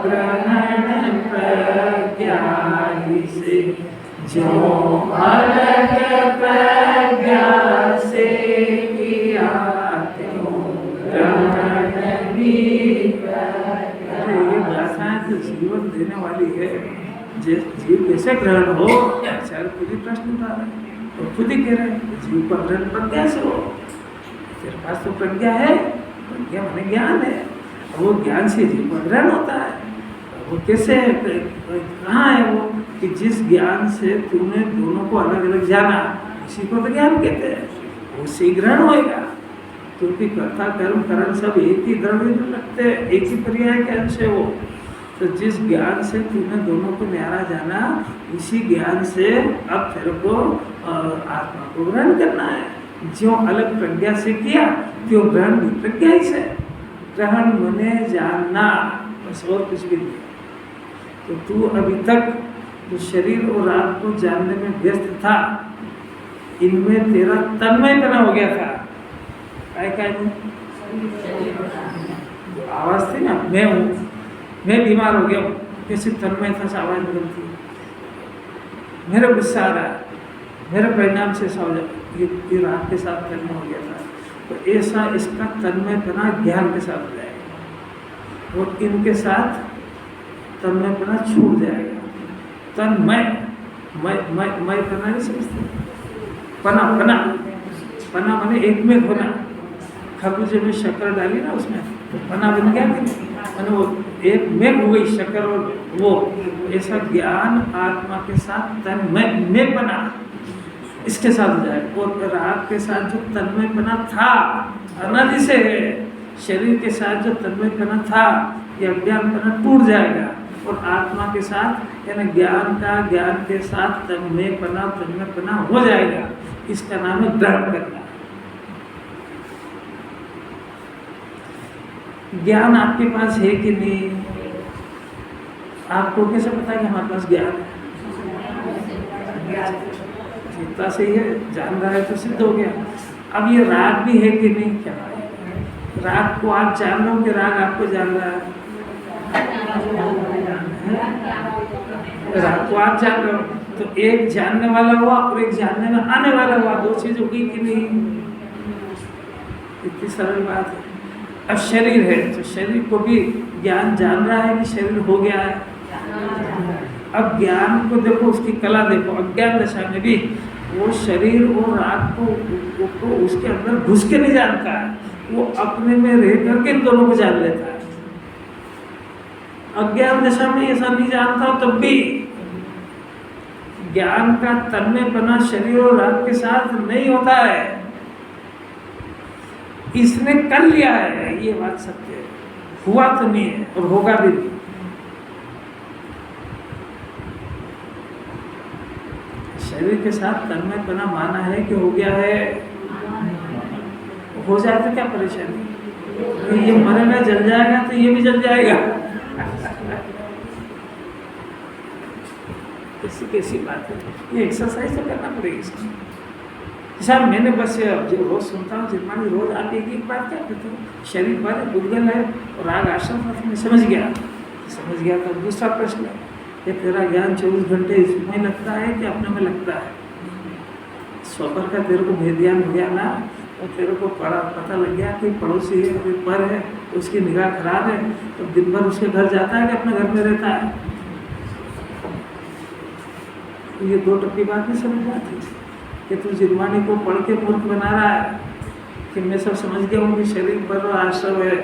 Speaker 1: ग्रहण प्रज्ञा से, जो अलग प्रज्ञा से किया त्यों ग्रहण भी। ये भाषाएं तो जीवन देने वाली है, जीव कैसे ग्रहण हो, आचार्य खुद ही प्रश्न उठा रहे हैं और खुद ही कह रहे हैं जीव का ग्रहण प्रज्ञा से हो। तेरे पास तो प्रज्ञा है, प्रज्ञा माने ज्ञान है, वो ज्ञान से जीव का ग्रहण होता है। वो कैसे कहाँ है वो कि जिस ज्ञान से तूने दोनों को अलग अलग जाना, उसी को तो ज्ञान कहते हैं, उससे ग्रहण होएगा। क्योंकि कर्ता कर्म करण सब एक ही द्रव्य में लगते हैं, एक ही पर्याय के अंश है वो। तो जिस ज्ञान से तूने दोनों को न्यारा जाना, उसी ज्ञान से अब तेरे को आत्मा को ग्रहण करना है। जो अलग प्रज्ञा से किया त्यो ग्रहण भी प्रज्ञा ही से। ग्रहण मने जानना, बस और कुछ भी नहीं। तो तू अभी तक जो शरीर और आत्मा को जानने में व्यस्त था, इनमें तेरा तन्मयपना हो गया था। क्या आवाज थी ना, मैं हूँ, मैं बीमार हो गया हूँ, कैसे तन्मयता से आवाज निकलती है, मेरा गुस्सा आ रहा है, मेरे परिणाम से ऐसा हो जाता, ये रात के साथ तन्मय हो गया था। तो ऐसा इसका तन्मयपना ज्ञान के साथ हो जाएगा और इनके साथ तन्मयपना छूट जाएगा। तन्मय मैं पना नहीं समझते, पना पना पना माने एक में होना। खरबूजे में शक्कर डाली ना, उसमें तो पना बन गया कि मैंने वो एक में हो गई शक्कर और वो। ऐसा ज्ञान आत्मा के साथ तन्मय में पना इसके साथ हो जाए, और राग के साथ जो तन्मयपना था अनादि से है, शरीर के साथ जो तन्मयपना था यह अज्ञानपना टूट जाएगा, और आत्मा के साथ यानी ज्ञान के साथ तन्मयपना हो जाएगा। इसका नाम है ग्रहण करना। ज्ञान आपके पास है कि नहीं, आपको कैसे पता है कि हमारे पास ज्ञान है? चिंता से ही है, जान रहा है तो सिद्ध हो गया। अब ये राग भी है कि नहीं, क्या राग को आप जान रहे हो कि राग आपको जान रहा है? राग को आप जान रहे हो, तो एक जानने वाला हुआ और एक जानने में आने वाला हुआ, दो चीज हो गई कि नहीं? इतनी सरल बात है। अब शरीर है तो शरीर को भी ज्ञान जान रहा है कि शरीर हो गया है। अब ज्ञान को देखो, उसकी कला देखो, अज्ञान दशा में भी वो शरीर और राग को उसके अंदर घुस के नहीं जानता है, वो अपने में रह करके दोनों को जान लेता है। अज्ञान दशा में ऐसा नहीं जानता, तब भी ज्ञान का तन्मयपना शरीर और राग के साथ नहीं होता है। इसने कर लिया है, ये बात सत्य है, हुआ तो नहीं है और होगा भी नहीं। शरीर के साथ तन्मयपना माना है कि हो गया है, हो जाए तो क्या परेशानी? तो ये मरेगा जल जाएगा तो ये भी जल जाएगा। कैसी कैसी बात है, ये एक्सरसाइज तो करना पड़ेगी इसकी। साहब मैंने बस जो रोज सुनता हूँ जिरमानी रोज आप एक बात क्या कहते हो, शरीर भर बुद्धगल है और राग आश्रम मैं समझ गया तो दूसरा प्रश्न है, ये तेरा ज्ञान 24 घंटे इसमें लगता है कि अपने में लगता है? स्वपर का तेरे को भेदियान हो गया ना, और तेरे को पता लग गया कि पड़ोसी है कोई पर है तो उसकी निगाह खराब है, तो दिन भर उसके घर जाता है कि अपने घर में रहता है? तो ये दो टप्पी बात नहीं समझ आती कि तू जिरमानी को पढ़ के मूर्ख बना रहा है कि मैं सब समझ गया हूँ कि शरीर पर आश्रम है,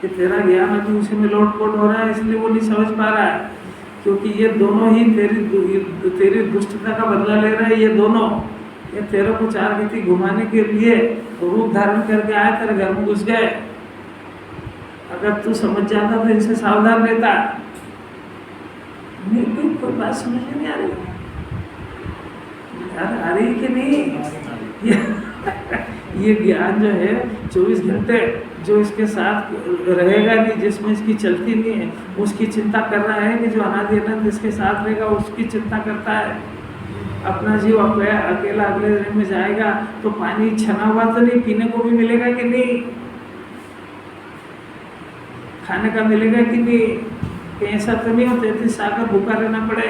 Speaker 1: कि तेरा ज्ञान अभी उसी में लोटपोट हो रहा है, इसलिए वो नहीं समझ पा रहा है। क्योंकि ये दोनों ही तेरी दुष्टता का बदला ले रहे हैं। ये दोनों ये तेरे को चार गति घुमाने के लिए रूप धारण करके आए, तेरे घर में घुस गए। अगर तू समझ जाता तो इनसे सावधान रहता। नहीं कोई बात समझ में नहीं आ रही यार, आ रही कि नहीं? ये ज्ञान जो है 24 घंटे जो इसके साथ रहेगा नहीं, जिसमें इसकी चलती नहीं है, उसकी चिंता कर रहा है कि जो अनादि अनंत इसके साथ रहेगा उसकी चिंता करता है। अपना जीव अकेला अगले दिन में जाएगा तो पानी छना हुआ तो नहीं, पीने को भी मिलेगा कि नहीं, खाने का मिलेगा कि नहीं? कहीं ऐसा तो नहीं हो 33 साल का भूखा रहना पड़े,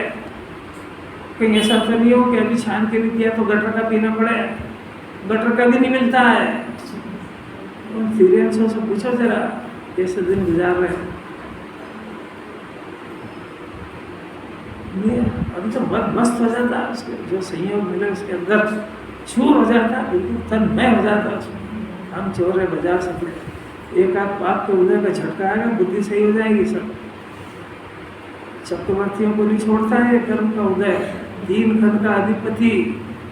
Speaker 1: कहीं ऐसा तो नहीं हो कि अभी छान के नहीं किया तो गटर का पीना पड़े, गटर का भी नहीं मिलता है। सीरियसों से पूछो जरा कैसे दिन गुजार रहे हैं। अभी तो बहुत मस्त हो जाता है उसके जो संयोग मिले उसके अंदर, चूर हो जाता है, बिल्कुल तन्मय हो जाता है उसमें। हम चोर है बाजार से एक आध पाप के उदय का झटका आएगा, बुद्धि सही हो जाएगी। सब चक्रवर्तियों को नहीं छोड़ता है कर्म का उदय। 3 खंड का अधिपति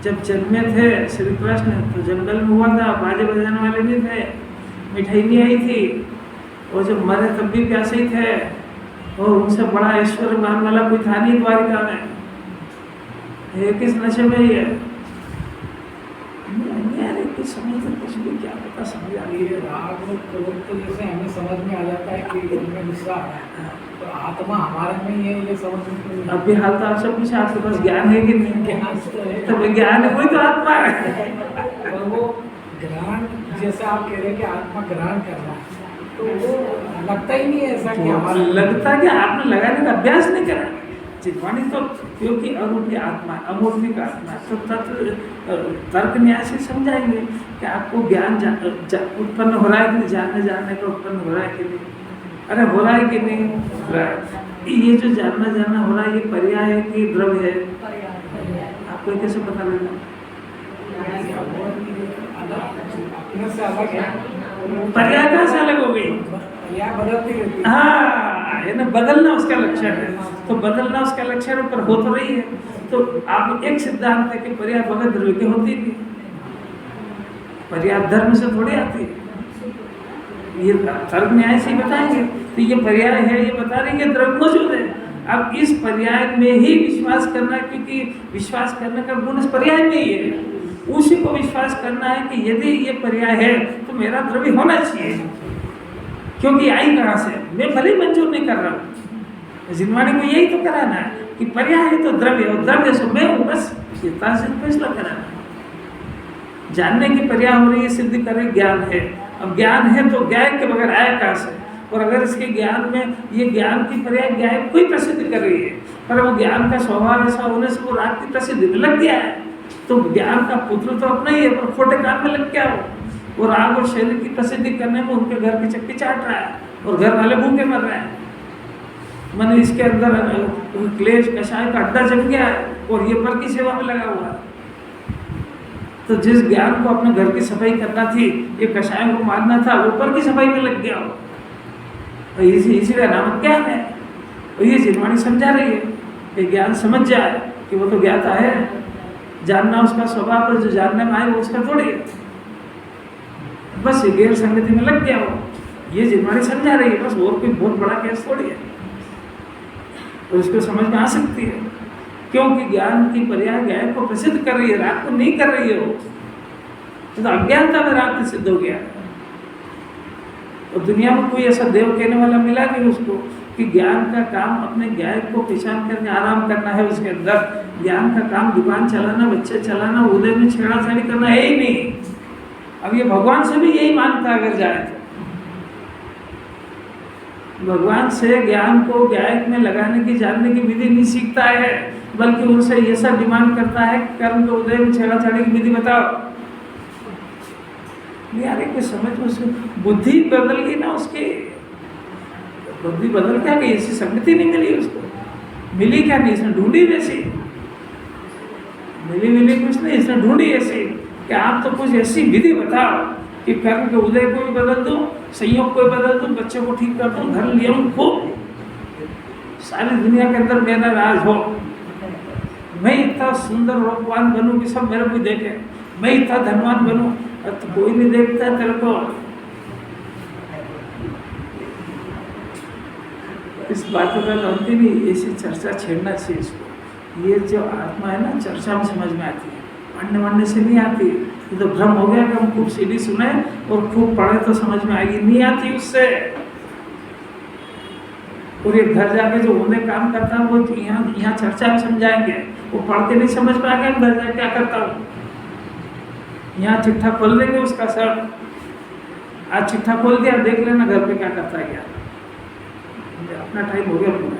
Speaker 1: जब जन्मे थे श्री कृष्ण तो जंगल में हुआ था, बाजे बजाने वाले नहीं थे, मिठाई नहीं आई थी, और जब मरे तब भी प्यासे ही थे, और उनसे बड़ा ऐश्वर्यवान वाला कोई था नहीं द्वारिका में। ये किस नशे में ही है? यार कुछ समझ तो कुछ भी क्या पता समझ आ रही है।
Speaker 2: राग और क्रोध तो जैसे हमें समझ में आ जाता है कि उनमें गुस्सा आ रहा है, तो आत्मा हमारे में ही है, ये समझ में
Speaker 1: अभी हाल तो आपसे पूछा आपके पास ज्ञान है कि नहीं?
Speaker 2: ज्ञान तो है,
Speaker 1: तो ज्ञान है, वही तो आत्मा है।
Speaker 2: और वो ग्रहण जैसे आप कह रहे हैं कि आत्मा ग्रहण कर रहा है, तो वो लगता ही नहीं है ऐसा कि हमारा
Speaker 1: लगता कि आपने लगाने का अभ्यास नहीं करा। चित्वाणी तो क्योंकि अरूपी आत्मा अमूर्तिक आत्मा तो तत्व तर्क न्याय से समझाएंगे कि आपको ज्ञान उत्पन्न हो रहा है कि नहीं, जानने का उत्पन्न हो रहा है कि नहीं? अरे हो रहा है कि नहीं हो रहा है। ये जो जानना हो रहा है ये पर्याय है कि द्रव्य है? आपको कैसे पता लगा?
Speaker 2: अपने से अलग है,
Speaker 1: पर्याय कहाँ से अलग हो गई?
Speaker 2: या बदलती रहती है।
Speaker 1: हाँ, है ना, बदलना उसका लक्षण है। तो बदलना उसका लक्षण पर हो तो रही है। तो आप एक सिद्धांत है कि पर्याय बगैर द्रव्य के होती नहीं, पर्याय धर्म से थोड़ी आती है। ये तर्क न्याय से ही बताएंगे। तो ये पर्याय है, ये बता रहे हैं द्रव्य मौजूद है। अब इस पर्याय में ही विश्वास करना, क्योंकि विश्वास करने का गुण इस पर्याय में ही है। उसी को विश्वास करना है कि यदि ये पर्याय है तो मेरा द्रव्य होना चाहिए, क्योंकि आई कहाँ से? मैं भले मंजूर नहीं कर रहा हूँ, जिनवाणी को यही तो कराना है कि पर्याय है तो द्रव्य, और द्रव्य से मैं हूँ, बस ये फैसला कराना। जानने की पर्याय हो रही है, सिद्ध करे ज्ञान है। अब ज्ञान है तो ज्ञान के बगैर आया कहाँ से? और अगर इसके ज्ञान में ये ज्ञान की पर्याय ज्ञान कोई प्रसिद्ध कर रही है, पर वो ज्ञान का स्वभाव ऐसा होने से वो राग की प्रसिद्धि में लग गया है, तो ज्ञान का पुत्र तो अपना ही है, पर खोटे काम में लग गया वो राग और शरीर की प्रसिद्धि करने में उनके घर की चक्की चाट रहा है, और घर वाले भूखे मर रहे हैं। मैंने इसके अंदर क्लेश कषाय का अड्डा जम गया है, और ये पर की सेवा में लगा हुआ है। तो जिस ज्ञान को अपने घर की सफाई करना थी, ये कषाय को मारना था, वो पर की सफाई में लग गया हो। इसी का नाम ज्ञान है। और ये जिनवाणी समझा रही है कि ज्ञान समझ जाए कि वो तो ज्ञाता है, जानना उसका स्वभाव, पर जो जानने में आए वो उसका थोड़ी है। बस ये गैर संगति में लग गया हो, ये जिनवाणी समझा रही है, बस और कोई बहुत बड़ा केस थोड़ी है। तो उसको समझ में आ सकती है, क्योंकि ज्ञान की पर्याय ज्ञान को प्रसिद्ध कर रही है, राग को नहीं कर रही है। वो तो अज्ञानता में राग सिद्ध हो गया। और दुनिया में कोई ऐसा देव कहने वाला मिला नहीं उसको कि ज्ञान का काम अपने ज्ञान को पहचान करके आराम करना है। उसके अंदर ज्ञान का काम दुकान चलाना, बच्चे चलाना, उदय में छेड़ाछाड़ी करना है ही नहीं। अब ये भगवान से भी यही मानता अगर जाए तो भगवान से ज्ञान को ज्ञान में लगाने की, जानने की विधि नहीं सीखता है, बल्कि उनसे ये सब डिमांड करता है कर्म के उदय में छेड़ाछाड़ी की विधि बताओ। नहीं आ रही कोई समझ में, उसकी बुद्धि बदल गई ना, उसकी बुद्धि बदल क्या गई, ऐसी संगति नहीं मिली उसको। मिली क्या नहीं, इसने ढूंढी वैसी, मिली कुछ नहीं, इसने ढूंढी ऐसी कि आप तो कुछ ऐसी विधि बताओ कि कर्म के उदय को भी बदल दूं, संयोग को भी बदल दूं, बच्चे को ठीक कर दूं, घर ले आऊं, खूब सारी दुनिया के अंदर मेरा राज हो, मैं इतना सुंदर रूपवान बनूं कि सब मेरे को देखे, मैं इतना धनवान बनूं, तो कोई नहीं देखता तेरे को। इस बातों का तो अंत ही नहीं, ऐसी चर्चा छेड़ना चाहिए इसको। ये जो आत्मा है ना, चर्चा में समझ में आती है, पढ़ने से नहीं आती। ये तो भ्रम हो गया कि हम खूब सीढ़ी सुने और खूब पढ़े तो समझ में आएगी, नहीं आती उससे। और ये घर जाके जो उन्हें काम करता है वो यहाँ चर्चा में समझाएंगे, वो पढ़ के नहीं समझ पाएंगे, हम घर जाके क्या करता हूँ, यहाँ चिट्ठा खोल देंगे उसका सर, आज चिट्ठा खोल दिया, देख लेना घर पे क्या करता है क्या। अपना टाइम हो गया पूरा।